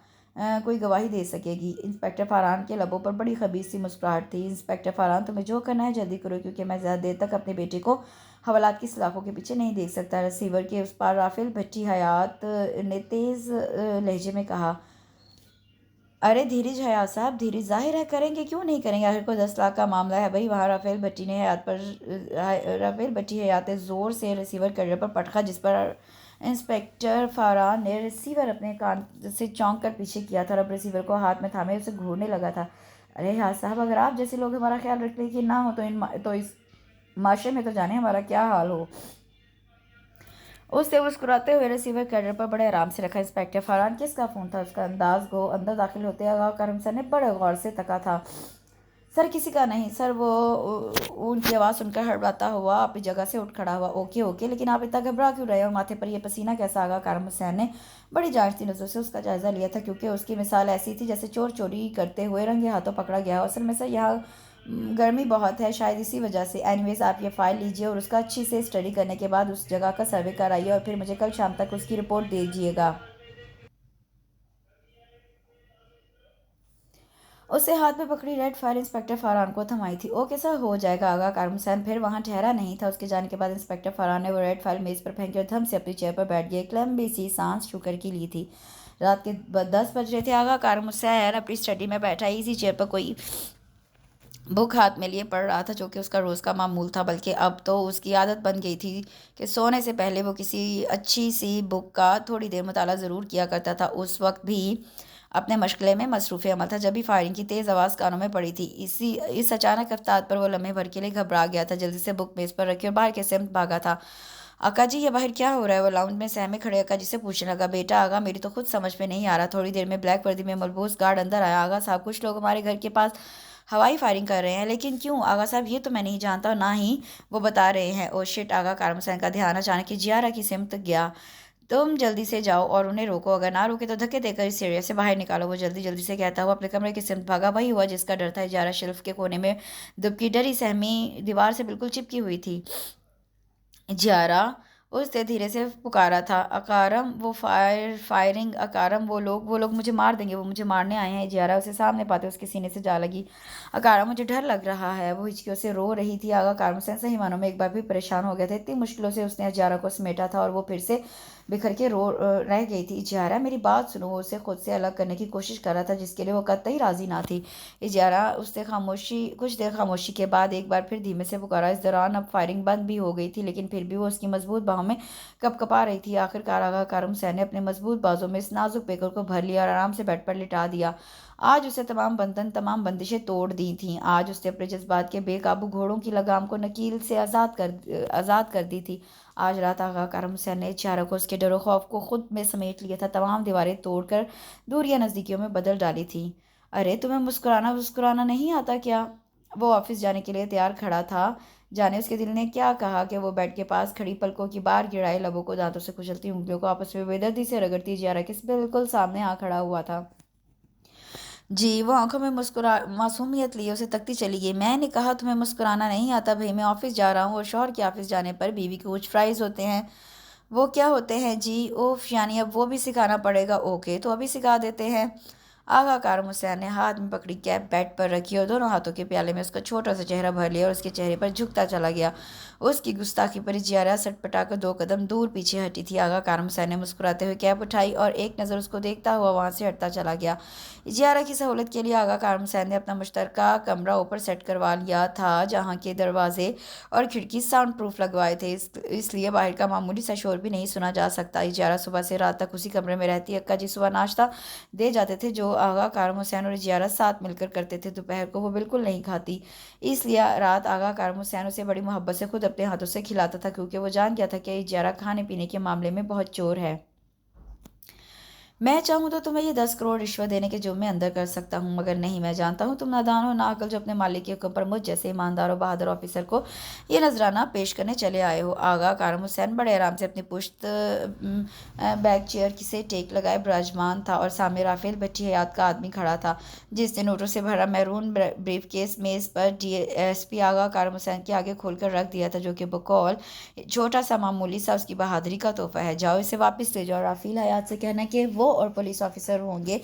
कोई गवाही दे सकेगी। इंस्पेक्टर फारान के लबों पर बड़ी खबीस सी मुस्कुराहट थी। इंस्पेक्टर फारान, तुम्हें जो करना है जल्दी करो, क्योंकि मैं ज़्यादा देर तक अपने बेटे को हवालात की सलाखों के पीछे नहीं देख सकता। रिसीवर के उस पार राफेल भट्टी हयात ने तेज़ लहजे में कहा, अरे धीरज हयात साहब, धीरज ज़ाहिर है करेंगे, क्यों नहीं करेंगे, आखिर को 10 लाख का मामला है भाई। वहाँ राफेल भट्टी हयात ज़ोर से रिसीवर करियर पर पटका, जिस पर इंस्पेक्टर फारान ने रिसीवर अपने कान से चौंक कर पीछे किया था और अब रिसीवर को हाथ में थामे उसे घूरने लगा था। अरे हयात साहब, अगर आप जैसे लोग हमारा ख्याल रखने की ना हो तो इस माशरे में तो जाने हमारा क्या हाल हो। उससे मुस्कुराते हुए रिसीवर कैडर पर बड़े आराम से रखा। इंस्पेक्टर फरहान, किसका फ़ोन था? उसका अंदाज गो अंदर दाखिल होते आगा करम सर ने बड़े गौर से तका था। सर किसी का नहीं सर। वो उनकी आवाज़ सुनकर हड़बड़ाता हुआ अपनी जगह से उठ खड़ा हुआ। ओके ओके, लेकिन आप इतना घबरा क्यों रहे हो? माथे पर यह पसीना कैसा? आगा कारम हुसैन ने बड़ी जांचती नज़रों से उसका जायज़ा लिया था, क्योंकि उसकी मिसाल ऐसी थी जैसे चोर चोरी करते हुए रंगे हाथों पकड़ा गया हो। असल में सर यहाँ गर्मी बहुत है, शायद इसी वजह से। एनीवेज, आप ये फ़ाइल लीजिए और उसका अच्छी से स्टडी करने के बाद उस जगह का सर्वे कराइए और फिर मुझे कल शाम तक उसकी रिपोर्ट दीजिएगा। उसे हाथ में पकड़ी रेड फाइल इंस्पेक्टर फरहान को थमाई थी। ओके सर, हो जाएगा। आगा कारम हुसैन फिर वहाँ ठहरा नहीं था। उसके जाने के बाद इंस्पेक्टर फरहान ने वो रेड फाइल मेज़ पर फेंकी और धम से अपनी चेयर पर बैठ गया। एक लंबी सी सांस शुक्र की ली थी। रात के 10 बज रहे थे। आगा कारम हुसैन अपनी स्टडी में बैठा इसी चेयर पर कोई बुक हाथ में लिए पढ़ रहा था, जो कि उसका रोज़ का मामूल था। बल्कि अब तो उसकी आदत बन गई थी कि सोने से पहले वो किसी अच्छी सी बुक का थोड़ी देर मुताला ज़रूर किया करता था। उस वक्त भी अपने मशगले में मसरूफ़ अमल था, जब भी फायरिंग की तेज़ आवाज़ कानों में पड़ी थी। इस अचानक रफ्तार पर वो लम्हे भर के लिए घबरा गया था। जल्दी से बुक मेज़ पर रखी और बाहर के सिमत भागा था। अक्का जी, ये बाहर क्या हो रहा है? वो लाउंज में सहमे खड़े अक्का जी से पूछने लगा। बेटा आगा, मेरी तो खुद समझ में नहीं आ रहा। थोड़ी देर में ब्लैक वर्दी में मलबूस गार्ड अंदर आया। आगा साहब, कुछ लोग हमारे घर के पास हवाई फायरिंग कर रहे हैं। लेकिन क्यों? आगा साहब, ये तो मैं नहीं जानता और ना ही वो बता रहे हैं। Oh shit! आगा कारम हुसैन का ध्यान अचानक ही जियारा की सिमत गया। तुम जल्दी से जाओ और उन्हें रोको, अगर ना रोके तो धक्के देकर इस एरिया से बाहर निकालो। वो जल्दी जल्दी से कहता हुआ अपने कमरे की सिमत भागा। वही हुआ जिसका डर था। जियारा शेल्फ के कोने में दुबकी डरी सहमी दीवार से बिल्कुल चिपकी हुई थी। जियारा, उसने धीरे से पुकारा था। अकारम, फायरिंग अकारम, वो लोग मुझे मार देंगे, वो मुझे मारने आए हैं। जियारा उसे सामने पाते उसके सीने से जा लगी। अकारम, मुझे डर लग रहा है। वो हिचकियों से रो रही थी। आगा कारम हुसैन सही मानों में एक बार भी परेशान हो गया था। इतनी मुश्किलों से उसने जियारा को समेटा था और वो फिर से बिखर के रह गई थी। जियारा, मेरी बात सुनो। वो उसे खुद से अलग करने की कोशिश कर रहा था, जिसके लिए वो कतई राजी ना थी। जियारा, उससे कुछ देर खामोशी के बाद एक बार फिर धीमे से पुकारा। इस दौरान अब फायरिंग बंद भी हो गई थी, लेकिन फिर भी वो उसकी मजबूत बाहों बाहों में कपकपा रही थी। आखिरकार आगा कारम हुसैन ने अपने मजबूत बाजों में इस नाजुक पेकर को भर लिया और आराम से बेड पर लिटा दिया। आज उसे तमाम बंदिशें तोड़ दी थीं। आज उसने अपने जज्बात के बेकाबू घोड़ों की लगाम को नकील से आज़ाद कर दी थी। आज रात आगा कारम हुसैन ने चारों को उसके डर खौफ को खुद में समेट लिया था, तमाम दीवारें तोड़कर दूरियां नज़दीकियों में बदल डाली थी। अरे तुम्हें मुस्कुराना मुस्कुराना नहीं आता क्या? वो ऑफिस जाने के लिए तैयार खड़ा था। जाने उसके दिल ने क्या कहा कि वो बेड के पास खड़ी पलकों की बार गिराए लबों को दांतों से कुचलती उंगलियों को आपस में बेदर्दी से रगड़ती जियारा के बिल्कुल सामने आ खड़ा हुआ था। जी, वो आंखों में मुस्कुरा मासूमियत लिए उसे तकती चली गई। मैंने कहा तुम्हें मुस्कुराना नहीं आता भाई, मैं ऑफिस जा रहा हूँ और शौहर के ऑफिस जाने पर बीवी को कुछ फ्राइज होते हैं। वो क्या होते हैं जी? ओफ, यानी अब वो भी सिखाना पड़ेगा। ओके, तो अभी सिखा देते हैं। आगा कारम हुसैन ने हाथ में पकड़ी कैप बेड पर रखी और दोनों हाथों के प्याले में उसका छोटा सा चेहरा भर लिया और उसके चेहरे पर झुकता चला गया। उसकी गुस्ताखी पर जियारा सटपटाकर 2 कदम दूर पीछे हटी थी। आगा कारम हुसैन ने मुस्कुराते हुए कैप उठाई और एक नज़र उसको देखता हुआ वहां से हटता चला गया। जियारा की सहूलत के लिए आगा कारम हुसैन ने अपना मुश्तरका कमरा ऊपर सेट करवा लिया था, जहाँ के दरवाजे और खिड़की साउंड प्रूफ लगवाए थे, इसलिए बाहर का मामूली सा शोर भी नहीं सुना जा सकता। जियारा सुबह से रात तक उसी कमरे में रहती। अक्का जी सुबह नाश्ता दे जाते थे जो आगा कारम हुसैन और जियारा साथ मिलकर करते थे। दोपहर को वो बिल्कुल नहीं खाती, इसलिए रात आगा कारम हुसैन उसे बड़ी मोहब्बत से खुद अपने हाथों से खिलाता था, क्योंकि वो जान गया था कि जियारा खाने पीने के मामले में बहुत चोर है। मैं चाहूँ तो तुम्हें ये 10 करोड़ रिश्वत देने के जुर्म में अंदर कर सकता हूँ, मगर नहीं, मैं जानता हूँ तुम नादान हो नाअक्ल जो अपने मालिक के हुक्म पर मुझ जैसे ईमानदार और बहादुर ऑफिसर को ये नजराना पेश करने चले आए हो। आगा कारम हुसैन बड़े आराम से अपनी पुश्त बैक चेयर से टेक लगाए विराजमान था और सामने राफेल भट्टी हयात का आदमी खड़ा था, जिसने नोटों से भरा मैरून ब्रीफ केस मेज पर DSP आगा कारम हुसैन के आगे खोलकर रख दिया था, जो कि बकौल छोटा सा मामूली सा उसकी बहादुरी का तोहफा है। जाओ इसे वापस ले जाओ। राफेल हयात से कहना कि वो और पुलिस ऑफिसर होंगे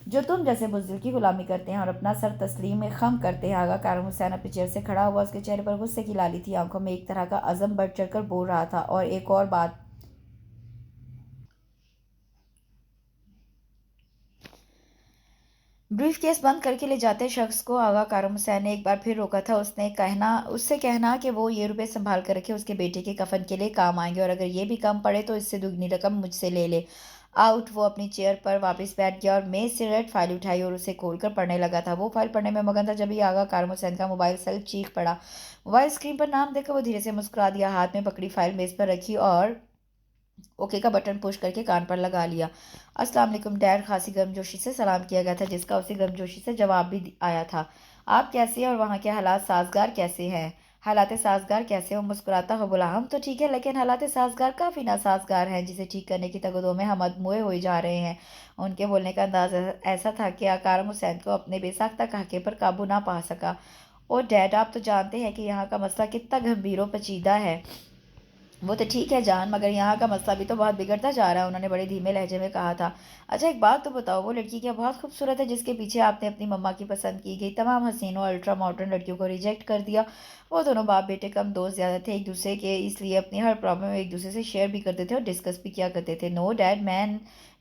जो तुम जैसे बुज़दिल की गुलामी करते हैं और अपना सर तस्लीम में खम करते हैं। आगा कारम हुसैन अपने चेयर से खड़ा हुआ, उसके चेहरे पर गुस्से की लाली थी, आंखों में एक तरह का अज़म बढ़ चढ़कर बोल रहा था। और एक और बात, ब्रीफ केस बंद करके ले जाते शख्स को आगा कारम हुसैन ने एक बार फिर रोका था। उससे कहना कि वो ये रुपए संभाल कर रखे, उसके बेटे के कफन के लिए काम आएंगे, और अगर ये भी कम पड़े तो इससे दुगनी रकम मुझसे ले ले। आउट। वो अपनी चेयर पर वापस बैठ गया और मेज से रेड फाइल उठाई और उसे खोलकर पढ़ने लगा था। वो फाइल पढ़ने में मगन था जब ही आगा कारम हुसैन का मोबाइल सेल चीख पड़ा। मोबाइल स्क्रीन पर नाम देखकर वो धीरे से मुस्कुरा दिया, हाथ में पकड़ी फाइल मेज पर रखी और ओके का बटन पुश करके कान पर लगा लिया। अस्सलाम वालेकुम डैड, खासी गर्मजोशी से सलाम किया गया था, जिसका उसी गर्मजोशी से जवाब भी आया था। आप कैसे हैं और वहाँ के हालात साजगार कैसे हैं? हालात साजगार कैसे हो? मुस्कुराता हुआ बोला, हम तो ठीक है, लेकिन हालात साजगार काफ़ी नासाजगार हैं, जिसे ठीक करने की तगदों में हम अधमुए हुए जा रहे हैं। उनके बोलने का अंदाज ऐसा था कि कारम हुसैन को अपने बेसाख्ता कहके पर काबू ना पा सका। और डैड, आप तो जानते हैं कि यहाँ का मसला कितना गंभीर और पेचीदा है। वो तो ठीक है जान, मगर यहाँ का मसला भी तो बहुत बिगड़ता जा रहा है, उन्होंने बड़े धीमे लहजे में कहा था। अच्छा एक बात तो बताओ, वो लड़की क्या बहुत खूबसूरत है जिसके पीछे आपने अपनी मम्मा की पसंद की गई तमाम हसीन और अल्ट्रा मॉडर्न लड़कियों को रिजेक्ट कर दिया? वो दोनों बाप बेटे कम दोस्त ज़्यादा थे एक दूसरे के, इसलिए अपनी हर प्रॉब्लम एक दूसरे से शेयर भी करते थे और डिस्कस भी किया करते थे। नो डैड,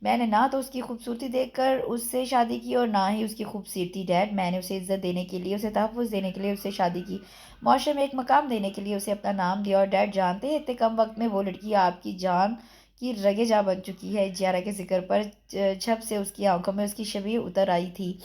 मैंने ना तो उसकी खूबसूरती देखकर उससे शादी की और ना ही उसकी खूबसूरती। डैड, मैंने उसे इज्जत देने के लिए, उसे तहफ़्फ़ुज़ देने के लिए उससे शादी की, माशरे में एक मकाम देने के लिए उसे अपना नाम दिया। और डैड जानते हैं, इतने कम वक्त में वो लड़की आपकी जान की रगे जा बन चुकी है। जियारा के जिक्र पर झप से उसकी आंखों में उसकी छवि उतर आई थी,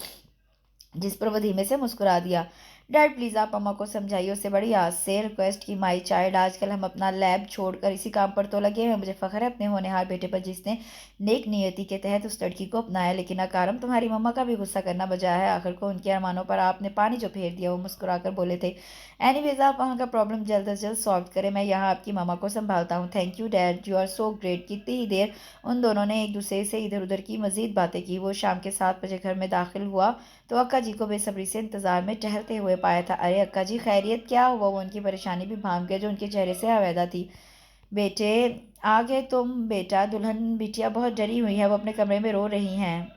जिस पर वह धीमे से मुस्कुरा दिया। डैड प्लीज़ आप मम्मा को समझाइए, उससे बड़ी आज से रिक्वेस्ट की, माई चाइल्ड, आजकल हम अपना लैब छोड़कर इसी काम पर तो लगे हैं। मुझे फ़ख्र है अपने होनहार बेटे पर जिसने नेक नियति के तहत उस लड़की को अपनाया। लेकिन अकारम, तुम्हारी मम्मा का भी गुस्सा करना बजा है, आखिर को उनके अरमानों पर आपने पानी जो फेर दिया। वो मुस्कुरा कर बोले थे, एनीवेज आप वहाँ का प्रॉब्लम जल्द अज जल्द सॉल्व करें, मैं यहाँ आपकी मम्मा को संभालता हूँ। Thank you dad, you are so great. कितनी ही देर उन दोनों ने एक दूसरे से इधर उधर की मजीद बातें की। वो शाम के 7 बजे घर में दाखिल हुआ तो अक्का जी को बेसब्री से इंतजार में टहलते हुए पाया था। अरे अक्का जी, खैरियत, क्या हुआ? वो उनकी परेशानी भी भाग गया जो उनके चेहरे से आवेदा थी। बेटे, आ गए तुम? बेटा, दुल्हन बिटिया बहुत डरी हुई है, वो अपने कमरे में रो रही हैं।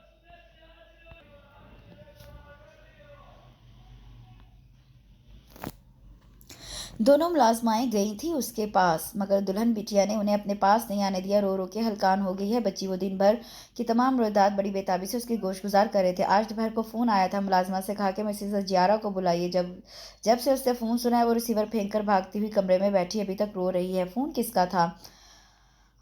दोनों मुलाजमाएं गई थी उसके पास, मगर दुल्हन बिटिया ने उन्हें अपने पास नहीं आने दिया। रो रो के हलकान हो गई है बच्ची। वो दिन भर की तमाम रोदात बड़ी बेताबी से उसकी गोश गुजार कर रहे थे। आज दोपहर को फ़ोन आया था, मुलाजमा से कहा कि मिसेस जियारा को बुलाइए। जब जब से उसने फ़ोन सुना है वो रिसीवर फेंक कर भागती हुई कमरे में बैठी अभी तक रो रही है। फ़ोन किसका था?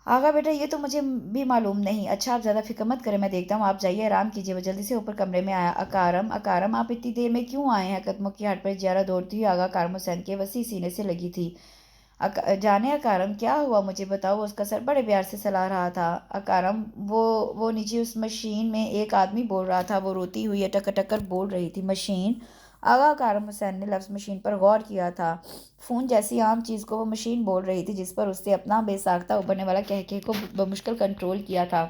आगा बेटा, ये तो मुझे भी मालूम नहीं। अच्छा, आप ज़्यादा फिक्र मत करें, मैं देखता हूँ, आप जाइए आराम कीजिए। वो जल्दी से ऊपर कमरे में आया। अकारम, अकारम, आप इतनी देर में क्यों आए हैं? कदमों की हट पर जियारा दौड़ती हुई आगा कारम हुसैन के वसी सीने से लगी थी। जाने अकारम, क्या हुआ मुझे बताओ। वो उसका सर बड़े प्यार से सला रहा था। अकारम, वो नीचे उस मशीन में एक आदमी बोल रहा था। वो रोती हुई अटक अटक कर बोल रही थी। मशीन? आगा कारम हुसैन ने लफ्ज़ मशीन पर गौर किया था। फ़ोन जैसी आम चीज़ को वो मशीन बोल रही थी, जिस पर उससे अपना बेसाख्ता उभरने वाला कहके को बमुश्किल कंट्रोल किया था।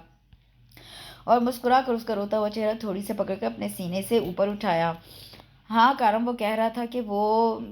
और मुस्कुरा कर उसका रोता हुआ चेहरा थोड़ी से पकड़कर अपने सीने से ऊपर उठाया। हाँ कारम, वो कह रहा था कि वो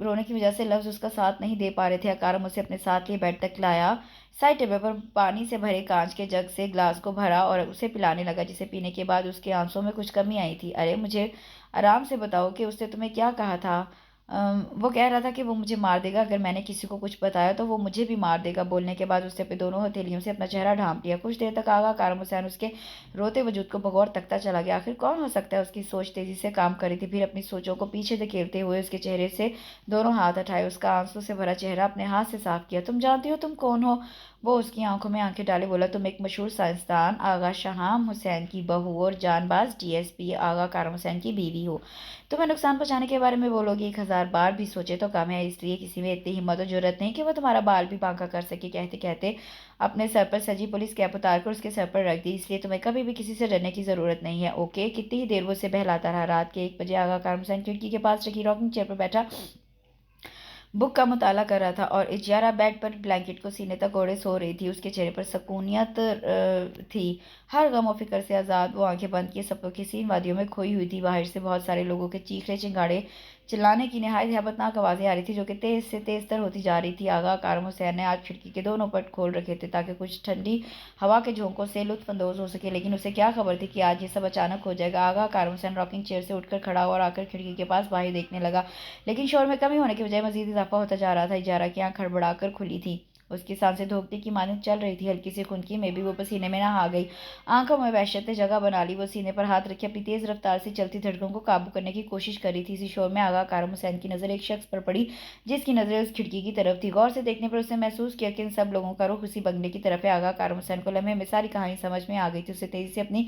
रोने की वजह से लफ्ज़ उसका साथ नहीं दे पा रहे थे। कारम उसे अपने साथ लिए बेड तक लाया। साइड टेबल पर पानी से भरे कांच के जग से ग्लास को भरा और उसे पिलाने लगा, जिसे पीने के बाद उसके आंसुओं में कुछ कमी आई थी। अरे मुझे आराम से बताओ कि उसने तुम्हें क्या कहा था। वो कह रहा था कि वो मुझे मार देगा अगर मैंने किसी को कुछ बताया, तो वो मुझे भी मार देगा। बोलने के बाद उसने अपने दोनों हथेलियों से अपना चेहरा ढांप लिया। कुछ देर तक आगा कारम हुसैन उसके रोते वजूद को बगौर तकता चला गया। आखिर कौन हो सकता है? उसकी सोच तेजी से काम कर रही थी। फिर अपनी सोचों को पीछे धकेलते हुए उसके चेहरे से दोनों हाथ हटाए, उसका आंसू से भरा चेहरा अपने हाथ से साफ किया। तुम जानती हो तुम कौन हो? वो उसकी आंखों में आंखें डाले बोला। तुम एक मशहूर साइंसदान आगा शहाम हुसैन की बहू और जानबाज डीएसपी आगा कारम हुसैन की बीवी हो। तुम्हें नुकसान पहुंचाने के बारे में वो लोग 1000 बार भी सोचे तो कम है। इसलिए किसी में इतनी हिम्मत और जरूरत नहीं कि वो तुम्हारा बाल भी बांका कर सके। कहते कहते अपने सर पर सजी पुलिस कैप उतार कर उसके सर पर रख दी। इसलिए तुम्हें कभी भी किसी से डरने की जरूरत नहीं है, ओके? कितनी ही देर वो उसे बहलाता रहा। रात के 1 बजे आगा कारम हुसैन खिड़की के पास रखी रॉकिंग चेयर पर बैठा बुक का मुताला कर रहा था और इजारा बेड पर ब्लैंकेट को सीने तक ओढ़े सो रही थी। उसके चेहरे पर सकूनियत थी, हर गम और फिक्र से आज़ाद। वो आंखें बंद किए सपनों की सीन वादियों में खोई हुई थी। बाहर से बहुत सारे लोगों के चीखने चिंगाड़े चिल्लाने की नहायत हैबतनाक आवाज़ें आ रही थी, जो कि तेज़ से तेज़ तर होती जा रही थी। आगा कारम हुसैन ने आज खिड़की के दोनों पट खोल रखे थे ताकि कुछ ठंडी हवा के झोंकों से लुत्फानंदोज हो सके, लेकिन उसे क्या खबर थी कि आज ये सब अचानक हो जाएगा। आगा कारम हुसैन रॉकिंग चेयर से उठकर खड़ा हुआ और आकर खिड़की के पास बाहर देखने लगा, लेकिन शोर में कमी होने के बजाय मजीद इजाफा होता जा रहा था। इजारा की आंख खड़बड़ाकर खुली थी, उसकी सांसें धोखते की मानिंद चल रही थी, हल्की सी खुनकी में भी वो पसीने में नहा गई। आंखों में वहशत ने जगह बना ली। वो सीने पर हाथ रखे अपनी तेज रफ्तार से चलती धड़कनों को काबू करने की कोशिश कर रही थी। इसी शोर में आगा कारम हुसैन की नजर एक शख्स पर पड़ी, जिसकी नजरें उस खिड़की की तरफ थी। गौर से देखने पर उसने महसूस किया कि इन सब लोगों का रुख उसी बंगले की तरफ है। आगा कारम हुसैन को लम्हे में सारी कहानी समझ में आ गई थी। उसे तेजी से अपनी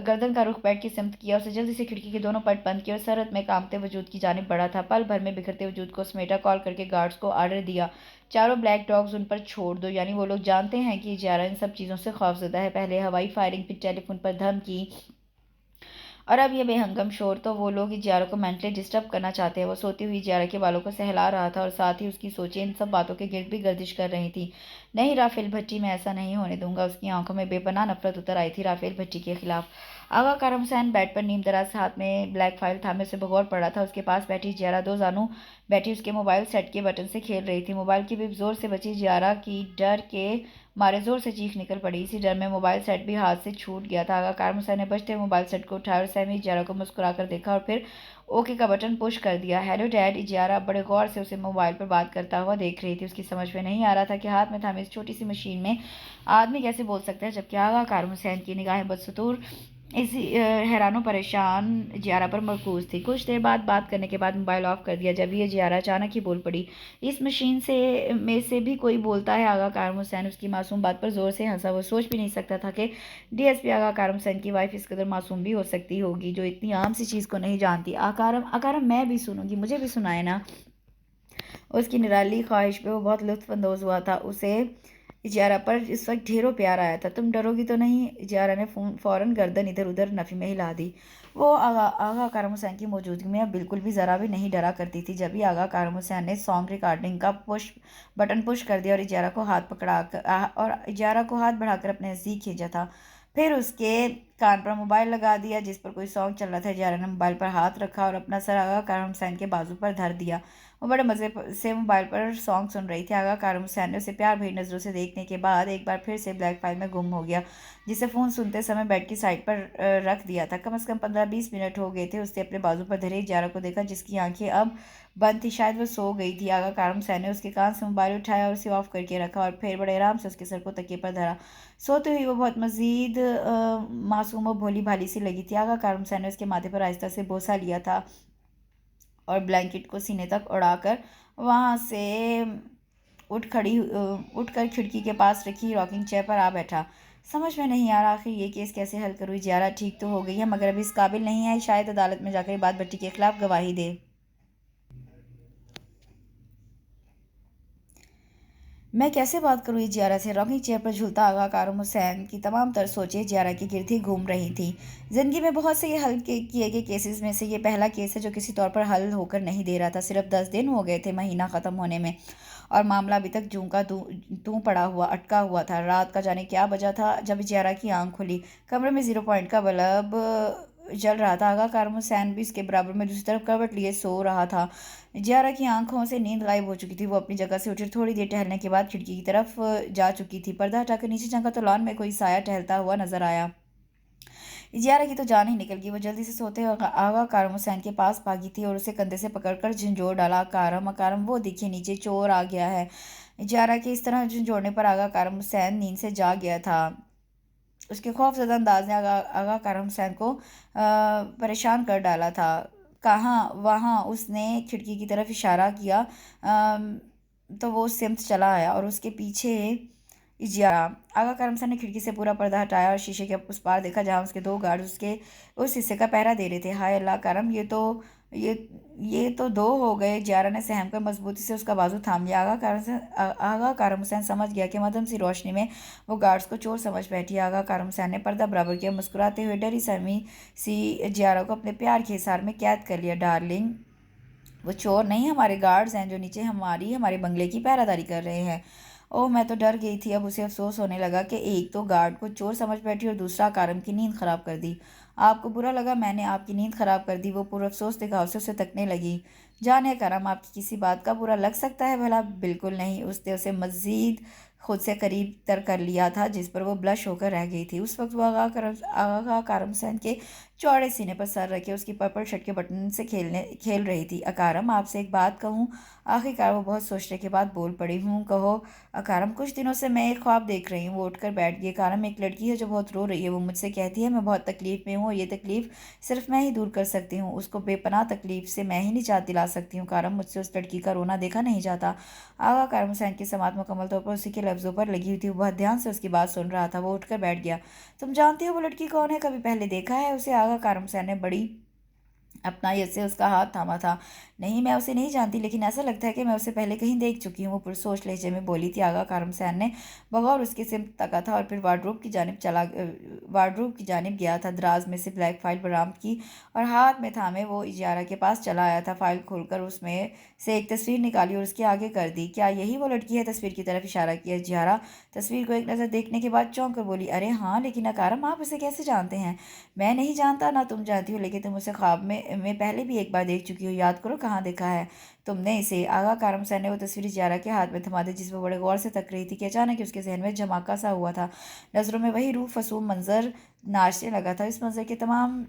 गर्दन का रुख बेड की सिमत किया। उसे जल्दी से खिड़की के दोनों पट बंद किए और सरहद में कामते वजूद की जानिब बढ़ा था। पल भर में बिखरते वजूद को समेटा, कॉल करके गार्ड्स को आर्डर दिया, चारों ब्लैक डॉग्स उन पर छोड़ दो। यानी वो लोग जानते हैं कि इजारा इन सब चीज़ों से खौफजदा है। पहले हवाई फायरिंग, फिर टेलीफोन पर धमकी, और अब ये बेहंगम शोर। तो वो लोग इजारा को मेंटली डिस्टर्ब करना चाहते हैं। वो सोती हुई इजारा के बालों को सहला रहा था और साथ ही उसकी सोचें इन सब बातों के गिर्द भी गर्दिश कर रही थी। नहीं राफेल भट्टी, मैं ऐसा नहीं होने दूंगा। उसकी आंखों में बेपनाह नफरत उतर आई थी राफेल भट्टी के खिलाफ। आगा कारम हुसैन बेड पर नीम दराज हाथ में ब्लैक फाइल थामे से बगौर पड़ा था। उसके पास बैठी जियारा दो जानू बैठी उसके मोबाइल सेट के बटन से खेल रही थी। मोबाइल की भी जोर से बची जियारा की डर के मारे जोर से चीख निकल पड़ी। इसी डर में मोबाइल सेट भी हाथ से छूट गया था। आगा कारम हुसैन ने बचते हुए मोबाइल सेट को उठाया और सहमी जियारा को मुस्कुरा कर देखा और फिर ओके का बटन पुश कर दिया। Hello dad. जियारा बड़े गौर से उसे मोबाइल पर बात करता हुआ देख रही थी। उसकी समझ में नहीं आ रहा था कि हाथ में थामी इस छोटी सी मशीन में आदमी कैसे बोल सकता है, जबकि आगा कारम हुसैन की निगाहें बदसतूर इसी हैरानो परेशान जियारा पर मरकूज थी। कुछ देर बाद बात करने के बाद मोबाइल ऑफ कर दिया। जब ये जियारा अचानक ही बोल पड़ी, इस मशीन से भी कोई बोलता है? आगा कारम हुसैन उसकी मासूम बात पर जोर से हंसा। वो सोच भी नहीं सकता था कि डीएसपी आगा कारम हुसैन की वाइफ इस कदर मासूम भी हो सकती होगी, जो इतनी आम सी चीज़ को नहीं जानती। आकारम आकारम, मैं भी सुनूंगी, मुझे भी सुनाए ना। उसकी निराली ख्वाहिश पे वो बहुत लुत्फानंदोज हुआ था। उसे इजारा पर इस वक्त ढेरों प्यार आया था। तुम डरोगी तो नहीं? इजारा ने फौरन गर्दन इधर उधर नफी में हिला दी। वो आगा कारम हुसैन की मौजूदगी में अब बिल्कुल भी ज़रा भी नहीं डरा करती थी। जब भी आगा कारम हुसैन ने सॉन्ग रिकॉर्डिंग का बटन पुश कर दिया और इजारा को हाथ बढ़ाकर अपने नज़दीक खींचा था। फिर उसके कान पर मोबाइल लगा दिया जिस पर कोई सॉन्ग चल रहा था। इजारा ने मोबाइल पर हाथ रखा और अपना सर आगा कारम हुसैन के बाजू पर धर दिया। वो बड़े मज़े से मोबाइल पर सॉन्ग सुन रही थी। आगा कारम हुसैन ने उसे प्यार भरी नज़रों से देखने के बाद एक बार फिर से ब्लैक फाइल में गुम हो गया, जिसे फ़ोन सुनते समय बेड की साइड पर रख दिया था। कम से कम 15-20 मिनट हो गए थे। उसने अपने बाजू पर धरे इजारा को देखा, जिसकी आंखें अब बंद थी, शायद वो सो गई थी। आगा कारम हुसैन ने उसके कान से मोबाइल उठाया और उसे ऑफ करके रखा और फिर बड़े आराम से उसके सर को तकिए पर धरा। सोते हुई वो बहुत मजीद मासूम और भोली भाली सी लगी थी। आगा कारम हुसैन ने उसके माथे पर आहिस्ता से बोसा लिया था और ब्लैंकेट को सीने तक उड़ाकर वहाँ से उठकर खिड़की के पास रखी रॉकिंग चेयर पर आ बैठा। समझ में नहीं आ रहा आखिर ये केस कैसे हल करूँ। जियारा ठीक तो हो गई है मगर अभी इस काबिल नहीं है, शायद अदालत में जाकर बात भट्टी के खिलाफ गवाही दे। मैं कैसे बात करूँ इस जियारा से। रॉकिंग चेयर पर झूलता आगा कारम हुसैन की तमाम तर सोचें जियारा के गिर्द ही घूम रही थी। जिंदगी में बहुत से ये किए गए केसेस में से ये पहला केस है जो किसी तौर पर हल होकर नहीं दे रहा था। सिर्फ 10 दिन हो गए थे महीना ख़त्म होने में और मामला अभी तक जूं का तू पड़ा हुआ अटका हुआ था। रात का जाने क्या बजा था जब जियारा की आंख खुली। कमरे में 0 पॉइंट का बल्ब जल रहा था। आगा कारम हुसैन भी इसके बराबर में दूसरी तरफ करवट लिए सो रहा था। जियारा की आंखों से नींद गायब हो चुकी थी। वो अपनी जगह से उठी, थोड़ी देर टहलने के बाद खिड़की की तरफ जा चुकी थी। पर्दा हटाकर नीचे झांका तो लॉन में कोई साया टहलता हुआ नजर आया। जियारा की तो जान ही निकल गई। वो जल्दी से सोते हुए आगा कारम हुसैन के पास भागी थी और उसे कंधे से पकड़कर झंझोर डाला। कारम कारम वो दिखे नीचे, चोर आ गया है। जियारा के इस तरह झंझोड़ने पर आगा कारम हुसैन नींद से जाग गया था। उसके खौफजदा अंदाज ने आगा कारम हुसैन को परेशान कर डाला था। कहाँ वहाँ उसने खिड़की की तरफ इशारा किया। तो वो सिमत चला आया और उसके पीछे जियारा। आगा करम सर ने खिड़की से पूरा पर्दा हटाया और शीशे के उस पार देखा जहाँ उसके 2 गार्ड उसके उस हिस्से का पहरा दे रहे थे। हाय अल्लाह करम, ये ये तो 2 हो गए। जियारा ने सहम कर मजबूती से उसका बाजू थाम लिया। आगा कारम हुसैन समझ गया कि मध्यम सी रोशनी में वो गार्ड्स को चोर समझ बैठी। आगा कारम हुसैन ने पर्दा बराबर किया, मुस्कुराते हुए डरी सहमी सी जियारा को अपने प्यार के हिसार में कैद कर लिया। डार्लिंग, वो चोर नहीं, हमारे गार्ड्स हैं जो नीचे हमारे बंगले की पहरादारी कर रहे हैं। ओह, मैं तो डर गई थी। अब उसे अफसोस होने लगा कि एक तो गार्ड को चोर समझ बैठी और दूसरा कारम की नींद खराब कर दी। आपको बुरा लगा मैंने आपकी नींद खराब कर दी? वो पुरअफसोस दिखाव से उसे तकने लगी। जाने करम, आपकी किसी बात का बुरा लग सकता है भला? बिल्कुल नहीं। उसने उसे मजीद खुद से करीब तर कर लिया था जिस पर वो ब्लश होकर रह गई थी। उस वक्त वो आगा कारम हुसैन के चौड़े सीने पर सर रखे उसकी पर्पल शर्ट के बटन से खेल रही थी। अकारम, आपसे एक बात कहूँ? आखिरकार वो बहुत सोचने के बाद बोल पड़ी। हूँ, कहो। अकारम, कुछ दिनों से मैं एक ख्वाब देख रही हूँ। वो उठकर बैठ गई। अकारम, एक लड़की है जो बहुत रो रही है। वो मुझसे कहती है मैं बहुत तकलीफ में हूँ। ये तकलीफ सिर्फ मैं ही दूर कर सकती हूँ। उसको बेपनाह तकलीफ से मैं ही निजात दिला सकती हूँ। कारम, मुझसे उस लड़की का रोना देखा नहीं जाता। आगा कारम हुसैन की समात मुकम्मल तौर पर उसी के लफ्ज़ों पर लगी हुई थी। वो बहुत ध्यान से उसकी बात सुन रहा था। वो उठकर बैठ गया। तुम जानती हो वो लड़की कौन है? कभी पहले देखा है उसे? आगा कारम हुसैन ने बड़ी अपना से उसका हाथ थामा था। नहीं, मैं उसे नहीं जानती, लेकिन ऐसा लगता है कि मैं उसे पहले कहीं देख चुकी हूँ। वो पुरसोच लहजे में बोली थी। आगा कारम हुसैन ने बगौर उसके सिमत तका था और फिर वार्डरोब की जानिब गया था। दराज में से ब्लैक फाइल बरामद की और हाथ में थामे वो इजारा के पास चला आया था। फाइल खोलकर उसमें से एक तस्वीर निकाली और उसके आगे कर दी। क्या यही वो लड़की है? तस्वीर की तरफ इशारा किया। जियारा तस्वीर को एक नज़र देखने के बाद चौंक कर बोली, अरे हाँ, लेकिन अकारम, आप उसे कैसे जानते हैं? मैं नहीं जानता, ना तुम जानती हो, लेकिन तुम उसे ख्वाब में पहले भी एक बार देख चुकी हो। याद करो, कहाँ देखा है तुमने इसे? आगा कारम सर ने वो तस्वीर जियारा के हाथ में थमा दी जिस पर बड़े गौर से तक रही थी कि अचानक उसके जहन में झमाका सा हुआ था। नज़रों में वही रूह फसूम मंजर नाचने लगा था। इस मंजर के तमाम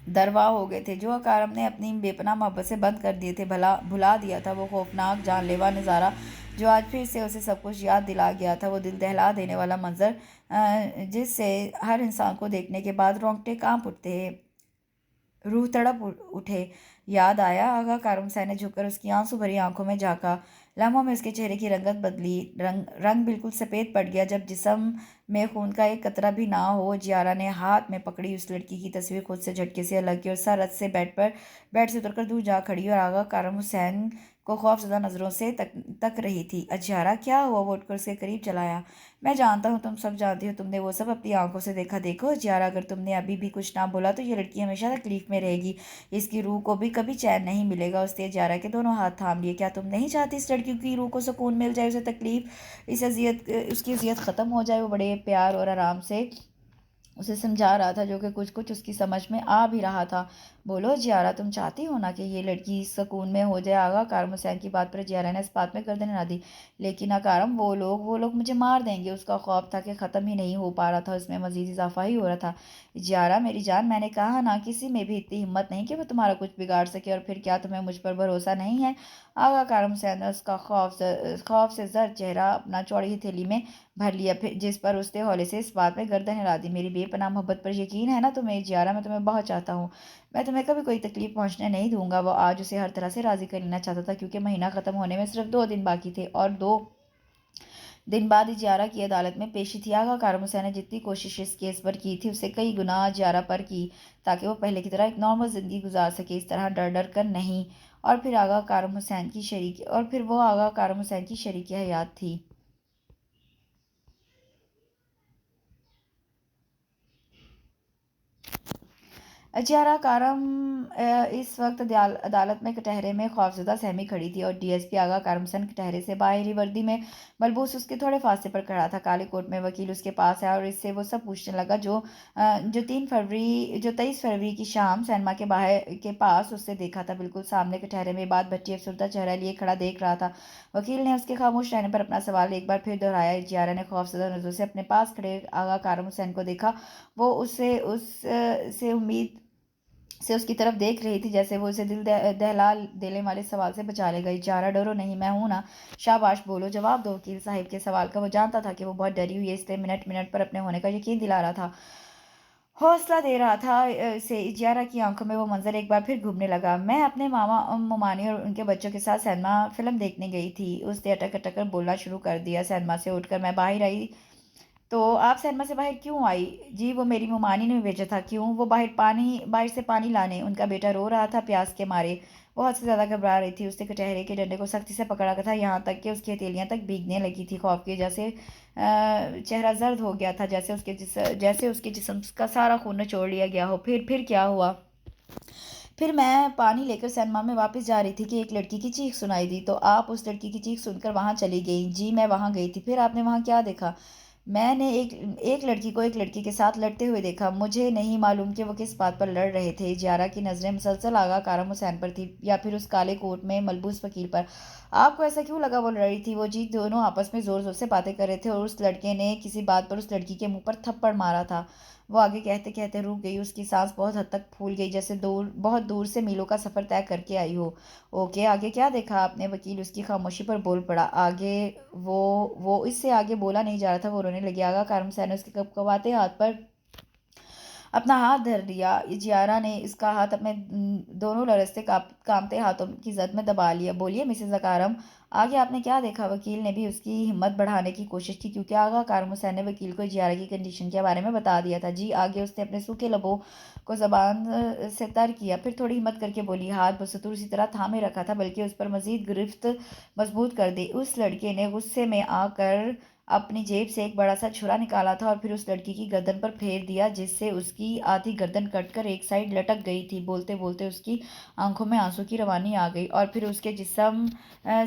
दरवा हो गए थे जो अकारम ने अपनी बेपनाह मोहब्बत से बंद कर दिए थे। भुला दिया था। वो खौफनाक जानलेवा नज़ारा जो आज फिर से उसे सब कुछ याद दिला गया था। वो दिल दहला देने वाला मंजर जिससे हर इंसान को देखने के बाद रोंगटे कांप उठते, रूह तड़प उठे। याद आया? आगा कारम हुसैन ने झुककर उसकी आंसू भरी आंखों में झांका। लम्हों में उसके चेहरे की रंगत बदली। रंग बिल्कुल सफ़ेद पड़ गया जब जिस्म में खून का एक कतरा भी ना हो। जियारा ने हाथ में पकड़ी उस लड़की की तस्वीर खुद से झटके से अलग की और सरहद से बेड से उतरकर दूर जा खड़ी और आगा कारम हुसैन को खौफजदा नज़रों से तक रही थी। अजियारा, क्या हुआ? वो उठकर उसके करीब चलाया। मैं जानता हूँ, तुम सब जानती हो, तुमने वो सब अपनी आंखों से देखा। देखो अजियारा, अगर तुमने अभी भी कुछ ना बोला तो ये लड़की हमेशा तकलीफ में रहेगी। इसकी रूह को भी कभी चैन नहीं मिलेगा। उसने अजियारा के दोनों हाथ थाम लिए। क्या तुम नहीं चाहती इस लड़की की रूह को सुकून मिल जाए, उसे तकलीफ, उसकी अजियत ख़त्म हो जाए? वो बड़े प्यार और आराम से उसे समझा रहा था जो कि कुछ कुछ उसकी समझ में आ भी रहा था। बोलो जियारा, तुम चाहती हो ना कि ये लड़की सुकून में हो जाए? आगा कारम हुसैन की बात पर जियारा ने इस बात में गर्दन हिला दी। लेकिन अकारम, वो लोग मुझे मार देंगे। उसका खौफ था कि ख़त्म ही नहीं हो पा रहा था, उसमें मजीद इजाफा ही हो रहा था। जियारा मेरी जान, मैंने कहा ना, किसी में भी इतनी हिम्मत नहीं कि वो तुम्हारा कुछ बिगाड़ सके। और फिर क्या तुम्हें मुझ पर भरोसा नहीं है? आगा कारम हुसैन ने उसका खौफ से जर्द चेहरा अपना चौड़ी हथेली में भर लिया, फिर जिस पर उसने हौले से इस बात में गर्दन हिला दी। मेरी बेपनाह मोहब्बत पर यकीन है ना तुम्हें? जियारा, मैं तुम्हें बहुत चाहता हूँ। मैं तुम्हें कभी कोई तकलीफ पहुंचने नहीं दूंगा। वो आज उसे हर तरह से राजी कर लेना चाहता था, क्योंकि महीना ख़त्म होने में सिर्फ 2 दिन बाकी थे और 2 दिन बाद जियारा की अदालत में पेशी थी। आगा कारम हुसैन ने जितनी कोशिश इस केस पर की थी, उससे कई गुना जियारा पर की, ताकि वो पहले की तरह एक नॉर्मल ज़िंदगी गुजार सके, इस तरह डर डर कर नहीं। और फिर वो आगा कारम हुसैन की शरीक हयात थी। जियारा कारम इस वक्त अदालत में कटहरे में खौफजदा सहमी खड़ी थी और डीएसपी आगा कारमसन कटहरे से बाहरी वर्दी में मलबूस उसके थोड़े फासले पर खड़ा था। काले कोट में वकील उसके पास आया और इससे वो सब पूछने लगा जो 23 फरवरी की शाम सैनमा के बाहर के पास उससे देखा था। बिल्कुल सामने कटहरे में बात भट्टी अफसरदा चेहरा लिए खड़ा देख रहा था। वकील ने उसके खामोश रहने पर अपना सवाल एक बार फिर दोहराया। जियारा ने खौफजदा नजरों से अपने पास खड़े आगा कारम हुसैन को देखा। वो उससे उम्मीद से उसकी तरफ देख रही थी, जैसे वो उसे दिल दहला देने वाले सवाल से बचा ले गई। जारा डरो नहीं, मैं हूं ना, शाबाश बोलो, जवाब दो। वकील साहिब के सवाल का वो जानता था कि वो बहुत डरी हुई है, इसलिए मिनट मिनट पर अपने होने का यकीन दिला रहा था, हौसला दे रहा था। से जियारा की आंखों में वो मंजर एक बार फिर घूमने लगा। मैं अपने मामा मुमानी और उनके बच्चों के साथ सिनेमा फिल्म देखने गई थी, उसने अटक अटक कर बोलना शुरू कर दिया। सिनेमा से उठकर मैं बाहर आई। तो आप सैनमा से बाहर क्यों आई? जी वो मेरी मुमानी ने भेजा था। क्यों? वो बाहर से पानी लाने, उनका बेटा रो रहा था प्यास के मारे। वो हद से ज़्यादा घबरा रही थी। उसने कटहरे के डंडे को सख्ती से पकड़ा था, यहाँ तक कि उसकी हथेलियाँ तक भीगने लगी थी। खौफ की वजह से चेहरा जर्द हो गया था, जैसे उसके जिस्म का सारा खून निचोड़ लिया गया हो। फिर क्या हुआ? फिर मैं पानी लेकर सैनमा में वापस जा रही थी कि एक लड़की की चीख सुनाई दी। तो आप उस लड़की की चीख सुनकर वहां चली गई? जी मैं वहां गई थी। फिर आपने वहां क्या देखा? मैंने एक लड़की को एक लड़की के साथ लड़ते हुए देखा। मुझे नहीं मालूम कि वो किस बात पर लड़ रहे थे। जियारा की नज़रें मुसलसल आगा कारम हुसैन पर थी, या फिर उस काले कोट में मलबूस वकील पर। आपको ऐसा क्यों लगा वो लड़ रही थी? वो जी दोनों आपस में ज़ोर ज़ोर से बातें कर रहे थे और उस लड़के ने किसी बात पर उस लड़की के मुंह पर थप्पड़ मारा था। वो आगे कहते कहते रुक गई। उसकी सांस बहुत हद तक फूल गई, जैसे बहुत दूर से मीलों का सफ़र तय करके आई हो। ओके, आगे क्या देखा आपने? वकील उसकी खामोशी पर बोल पड़ा। आगे वो वो इससे आगे बोला नहीं जा रहा था। वो रोने लगी। आगा कारम हुसैन ने उसके कपकपाते हाथ पर अपना हाथ धर लिया। जियारा ने इसका हाथ अपने दोनों लरजते कांपते हाथों की जद में दबा लिया। बोलिए मिसेज अकारम, आगे आपने क्या देखा? वकील ने भी उसकी हिम्मत बढ़ाने की कोशिश की, क्योंकि आगा कारम हुसैन ने वकील को जियारा की कंडीशन के बारे में बता दिया था। जी आगे उसने अपने सूखे लबों को जबान से तर किया, फिर थोड़ी हिम्मत करके बोली। हाथ बसतुर उसी तरह थामे रखा था, बल्कि उस पर मजीद गिरफ्त मजबूत कर दी। उस लड़के ने गुस्से में आकर अपनी जेब से एक बड़ा सा छुरा निकाला था और फिर उस लड़की की गर्दन पर फेर दिया, जिससे उसकी आधी गर्दन कटकर एक साइड लटक गई थी। बोलते बोलते उसकी आंखों में आंसू की रवानी आ गई और फिर उसके जिस्म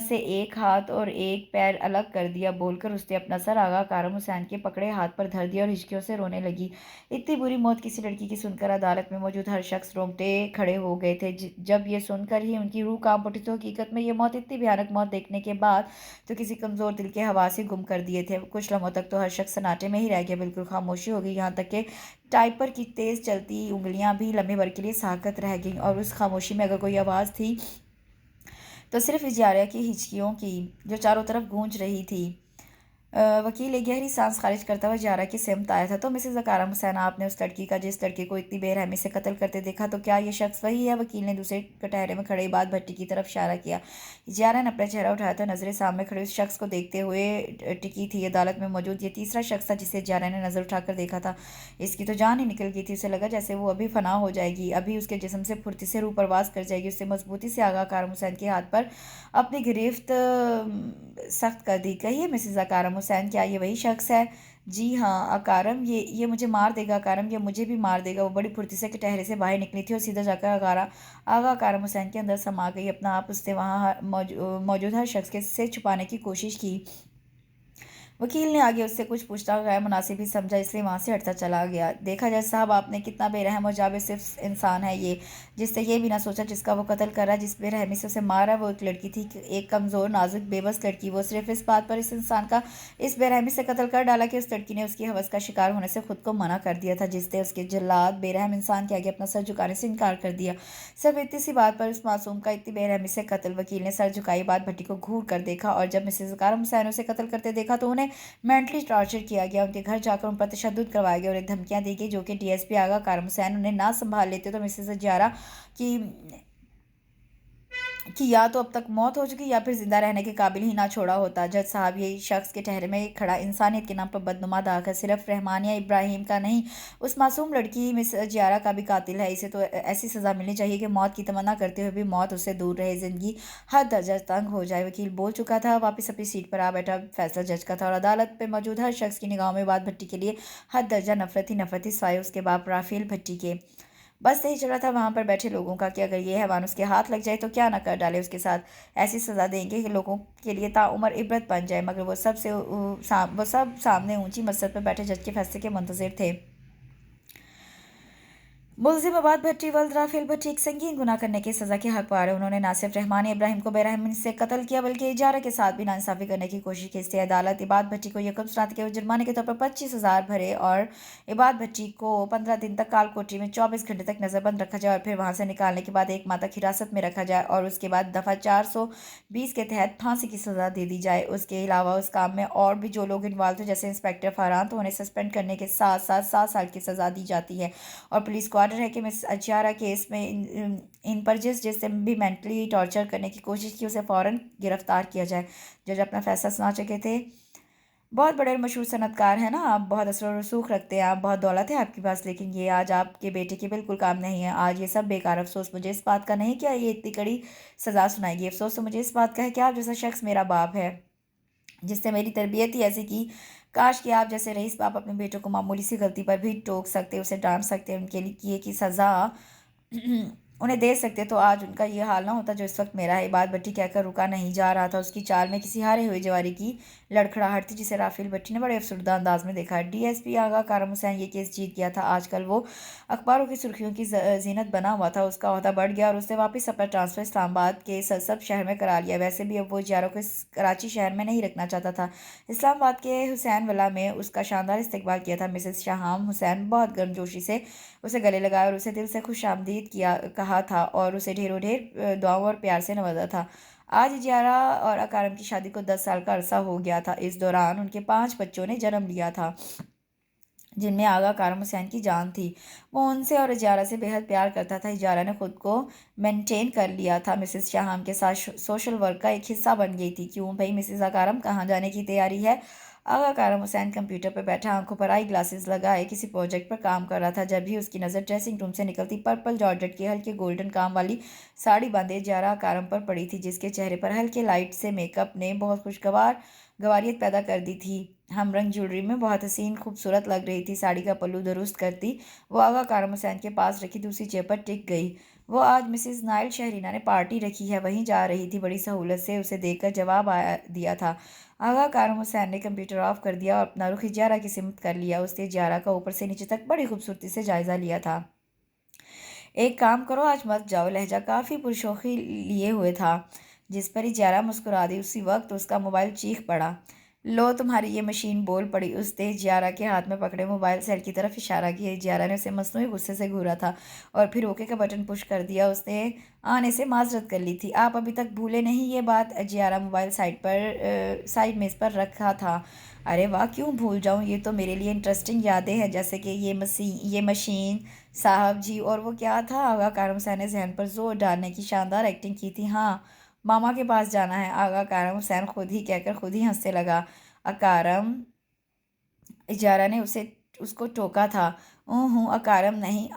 से एक हाथ और एक पैर अलग कर दिया। बोलकर उसने अपना सर आगा कारम हुसैन के पकड़े हाथ पर धर दिया और हिचकियों से रोने लगी। इतनी बुरी मौत किसी लड़की की सुनकर अदालत में मौजूद हर शख्स रोंगटे खड़े हो गए थे। जब ये सुनकर ही उनकी रूह कांप उठी, तो हकीकत में ये मौत, इतनी भयानक मौत देखने के बाद तो किसी कमज़ोर दिल के हवास ही गुम कर दिए थे। कुछ लम्हों तक तो हर शख्स सन्नाटे में ही रह गया। बिल्कुल खामोशी हो गई, यहाँ तक कि टाइपर की तेज़ चलती उंगलियां भी लम्हे भर के लिए साकत रह गईं। और उस खामोशी में अगर कोई आवाज़ थी तो सिर्फ इजारा की हिचकियों की, जो चारों तरफ गूंज रही थी। वकील एक गहरी सांस खारिज करता हुआ जियारा की सिमत आया था। तो मिसेज अकारा हुसैन, आपने उस लड़की का जिस लड़के को इतनी बेरहमी से कत्ल करते देखा, तो क्या ये शख्स वही है? वकील ने दूसरे कटहरे में खड़े बात भट्टी की तरफ इशारा किया। जियारा ने अपना चेहरा उठाया था, नजरें सामने खड़े उस शख्स को देखते हुए टिकी थी। अदालत में मौजूद ये तीसरा शख्स था जिसे जियारा ने नजर उठाकर देखा था। इसकी तो जान ही निकल गई थी। उसे लगा जैसे वो अभी फना हो जाएगी, अभी उसके जिस्म से फुर्ती से रूह परवास कर जाएगी। उससे मजबूती से आगा कारम हुसैन के हाथ पर अपनी गिरफ्त सख्त कर दी। कहिए मिसेज अकारम हुसैन, क्या ये वही शख्स है? जी हाँ अकारम, ये मुझे मार देगा। अकारम, ये मुझे भी मार देगा। वो बड़ी फुर्ती से कटहरे से बाहर निकली थी और सीधा जाकर आगा अकारम हुसैन के अंदर समा गई। अपना आप उसने वहाँ मौजूद हर शख्स के से छुपाने की कोशिश की। वकील ने आगे उससे कुछ पूछना गैर मुनासिब ही समझा, इसलिए वहाँ से हटता चला गया। देखा जज साहब, आपने कितना बेरहम और जाबे सिर्फ इंसान है ये, जिसने ये भी ना सोचा जिसका वो कत्ल करा। जिस बेरहमी से उसे मारा वो एक लड़की थी, एक कमज़ोर नाजुक बेबस लड़की। वो सिर्फ इस बात पर इस इंसान का इस बेरहमी से कत्ल कर डाला कि उस लड़की ने उसकी हवस का शिकार होने से खुद को मना कर दिया था, जिसने उसके जल्लाद बेरहम इंसान के आगे अपना सर झुकाने से इनकार कर दिया। सिर्फ इतनी सी बात पर उस मासूम का इतनी बेरहमी से कत्ल। वकील ने सर झुकाई बात भट्टी को घूर कर देखा, और जब मिसेज कारम हुसैन उसे कत्ल करते देखा तो उन्हें मेंटली टॉर्चर किया गया, उनके घर जाकर उन पर तशद्दुद करवाया गया और एक धमकियाँ दी गई जो कि डीएसपी आगा कारम हुसैन उन्हें ना संभाल लेते तो मिसेस जियारा की या तो अब तक मौत हो चुकी या फिर जिंदा रहने के काबिल ही ना छोड़ा होता। जज साहब, ये शख्स के ठहरे में खड़ा इंसानियत के नाम पर बदनुमा दाग है, सिर्फ रहमानिया इब्राहिम का नहीं, उस मासूम लड़की मिस जियारा का भी कातिल है। इसे तो ऐसी सज़ा मिलनी चाहिए कि मौत की तमन्ना करते हुए भी मौत उससे दूर रहे, ज़िंदगी हद दर्जा तंग हो जाए। वकील बोल चुका था, वापस अपनी सीट पर आ बैठा। फैसला जज का था और अदालत पर मौजूद हर शख्स की निगाहों में बात भट्टी के लिए हद दर्जा नफरत ही सिवाय उसके बाप राफेल भट्टी के। बस यही चल रहा था वहां पर बैठे लोगों का कि अगर ये हैवान उसके हाथ लग जाए तो क्या ना कर डाले, उसके साथ ऐसी सज़ा देंगे कि लोगों के लिए ताउम्र इबरत बन जाए। मगर वो सब सामने ऊंची मसरत पर बैठे जज के फैसले के मुंतज़िर थे। मुलजिम आबाद भट्टी वल्द राफेल भट्टी एक संगीन गुनाह करने की सज़ा के हकदार है। उन्होंने न सिर्फ रहमान इब्राहिम को बेरहमी से कत्ल किया बल्कि इजारा के साथ भी नाइंसाफ़ी करने की कोशिश की। इससे अदालत इबाद भट्टी को यकम सुनाते के जुर्माने के तौर पर 25,000 भरे और इबाद भट्टी को 15 दिन तक कालकोठरी में 24 घंटे तक नज़रबंद रखा जाए और फिर वहाँ से निकालने के बाद 1 माह तक हिरासत में रखा जाए और उसके बाद दफ़ा 420 के तहत फांसी की सज़ा दे दी जाए। उसके अलावा उस काम में और भी जो लोग इन्वॉल्व थे जैसे इंस्पेक्टर फरहान, तो उन्हें सस्पेंड करने के साथ साथ 7 साल की सज़ा दी जाती है। और पुलिस को ऑर्डर है कि मिस अचियारा केस में इन पर जिससे भी मेंटली टॉर्चर करने की कोशिश की उसे फ़ौरन गिरफ्तार किया जाए। जज अपना फैसला सुना चुके थे। बहुत बड़े और मशहूर सनतकार हैं ना आप, बहुत असर और रसूख रखते हैं आप, बहुत दौलत है आपके पास, लेकिन ये आज आपके बेटे के बिल्कुल काम नहीं है। आज ये सब बेकार। अफसोस मुझे इस बात का नहीं कि ये इतनी कड़ी सज़ा सुनाएगी, अफसोस तो मुझे इस बात का है कि आप जैसा शख्स मेरा बाप है जिससे मेरी तरबियत ही ऐसी की। काश कि आप जैसे रईस बाप अपने बेटों को मामूली सी गलती पर भी टोक सकते, उसे डांट सकते, उनके लिए किए की सज़ा उन्हें दे सकते, तो आज उनका ये हाल ना होता जो इस वक्त मेरा है। बात भट्टी कहकर रुका नहीं जा रहा था। उसकी चाल में किसी हारे हुए जवारी की लड़खड़ाहट थी जिसे राफेल भट्टी ने बड़े अफसरदा अंदाज में देखा। डीएसपी आगा कारम हुसैन ये केस जीत गया था। आजकल वो अखबारों की सुर्खियों की जीनत बना हुआ था। उसका ओहदा बढ़ गया और उसने वापस अपना ट्रांसफ़र इस्लामाबाद के सब शहर में करा लिया। वैसे भी अब वो जियारों को कराची शहर में नहीं रखना चाहता था। इस्लामाबाद के हुसैन वाला में उसका शानदार इस्तकबाल किया था। मिसेस शाहाम हुसैन बहुत गर्मजोशी से उसे गले लगाया और उसे दिल से खुशामदीद किया कहा था और उसे ढेरों ढेर दुआओं और प्यार से नवाजा था। आज जियारा और अकारम की शादी को 10 साल का अरसा हो गया था। इस दौरान उनके 5 बच्चों ने जन्म लिया था जिनमें आगा कारम हुसैन की जान थी। वो उनसे और इजारा से बेहद प्यार करता था। इजारा ने खुद को मेंटेन कर लिया था, मिसेस शाहाम के साथ सोशल वर्क का एक हिस्सा बन गई थी। क्यों भाई मिसेस आकारम कहाँ जाने की तैयारी है? आगा कारम हुसैन कंप्यूटर पर बैठा आंखों पर आई ग्लासेस लगाए किसी प्रोजेक्ट पर काम कर रहा था। जब भी उसकी नज़र ड्रेसिंग रूम से निकलती पर्पल जॉर्जेट की हल्के गोल्डन काम वाली साड़ी बांधे इजारा कारम पर पड़ी थी, जिसके चेहरे पर हल्के लाइट से मेकअप ने बहुत खुशगवार गवारियत पैदा कर दी थी। हम रंग ज्वेलरी में बहुत हसीन खूबसूरत लग रही थी। साड़ी का पल्लू दुरुस्त करती वो आगा कारम हुसैन के पास रखी दूसरी चेयर पर टिक गई। वो आज मिसेस नाइल शहरीना ने पार्टी रखी है, वहीं जा रही थी। बड़ी सहूलत से उसे देखकर जवाब दिया था। आगा कारम हुसैन ने कंप्यूटर ऑफ कर दिया और अपना रुख इजारा की सिमत कर लिया। उसने इजारा का ऊपर से नीचे तक बड़ी खूबसूरती से जायजा लिया था। एक काम करो, आज मत जाओ, लहजा काफ़ी पुरशौखी लिए हुए था। जिस पर इजारा मुस्कुरा दी। उसी वक्त उसका मोबाइल चीख पड़ा। लो तुम्हारी ये मशीन बोल पड़ी। उसने जियारा के हाथ में पकड़े मोबाइल सेल की तरफ इशारा किया। जियारा ने उसे मसनूई गुस्से से घूरा था और फिर ओके का बटन पुश कर दिया। उसने आने से माजरत कर ली थी। आप अभी तक भूले नहीं ये बात? जियारा मोबाइल साइड मेज़ पर रखा था। अरे वाह, क्यों भूल जाऊँ, ये तो मेरे लिए इंटरेस्टिंग यादें हैं, जैसे कि ये मशीन साहब जी। और वो क्या था? आगा कारम हुसैन ने जहन पर जोर डालने की शानदार एक्टिंग की थी। हाँ, मामा के पास जाना है। आगा कारम हुसैन खुद ही कहकर खुद ही हंसने लगा। अकारम, इजारा ने उसको टोका था। हूँ अकारम नहीं,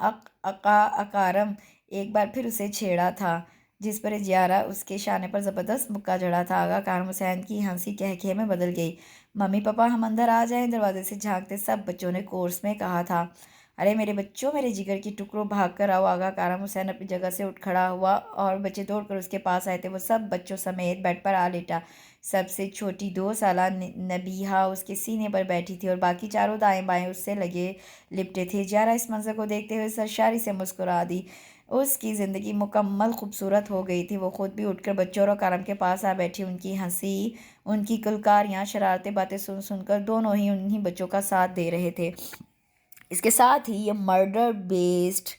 अकारम, एक बार फिर उसे छेड़ा था, जिस पर इजारा उसके शाने पर ज़बरदस्त मुक्का जड़ा था। आगा कारम हुसैन की हंसी कहके में बदल गई। मम्मी पापा हम अंदर आ जाएं, दरवाजे से झांकते सब बच्चों ने कोर्स में कहा था। अरे मेरे बच्चों, मेरे जिगर की टुकड़ों, भाग कर आओ। आगा कारम हुसैन अपनी जगह से उठ खड़ा हुआ और बच्चे दौड़कर उसके पास आए थे। वो सब बच्चों समेत बेड पर आ लेटा। सबसे छोटी 2 साला नबीहा उसके सीने पर बैठी थी और बाकी चारों दाएं बाएं उससे लगे लिपटे थे। जारा इस मंजर को देखते हुए सरशारी से मुस्कुरा दी। उसकी ज़िंदगी मुकम्मल खूबसूरत हो गई थी। वो खुद भी उठकर बच्चों और कारम के पास आ बैठी। उनकी हंसी, उनकी किलकारियाँ, शरारतें, बातें सुन सुनकर दोनों ही उन्हीं बच्चों का साथ दे रहे थे। इसके साथ ही ये murder based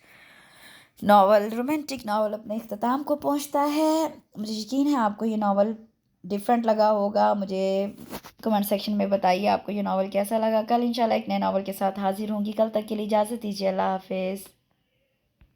novel, romantic novel अपने इख्तिताम को पहुंचता है। मुझे यकीन है आपको ये नावल डिफरेंट लगा होगा। मुझे कमेंट सेक्शन में बताइए आपको ये नावल कैसा लगा। कल इंशाल्लाह एक नए नावल के साथ हाजिर होंगी। कल तक के लिए इजाज़त दीजिए। अल्लाह हाफिज़।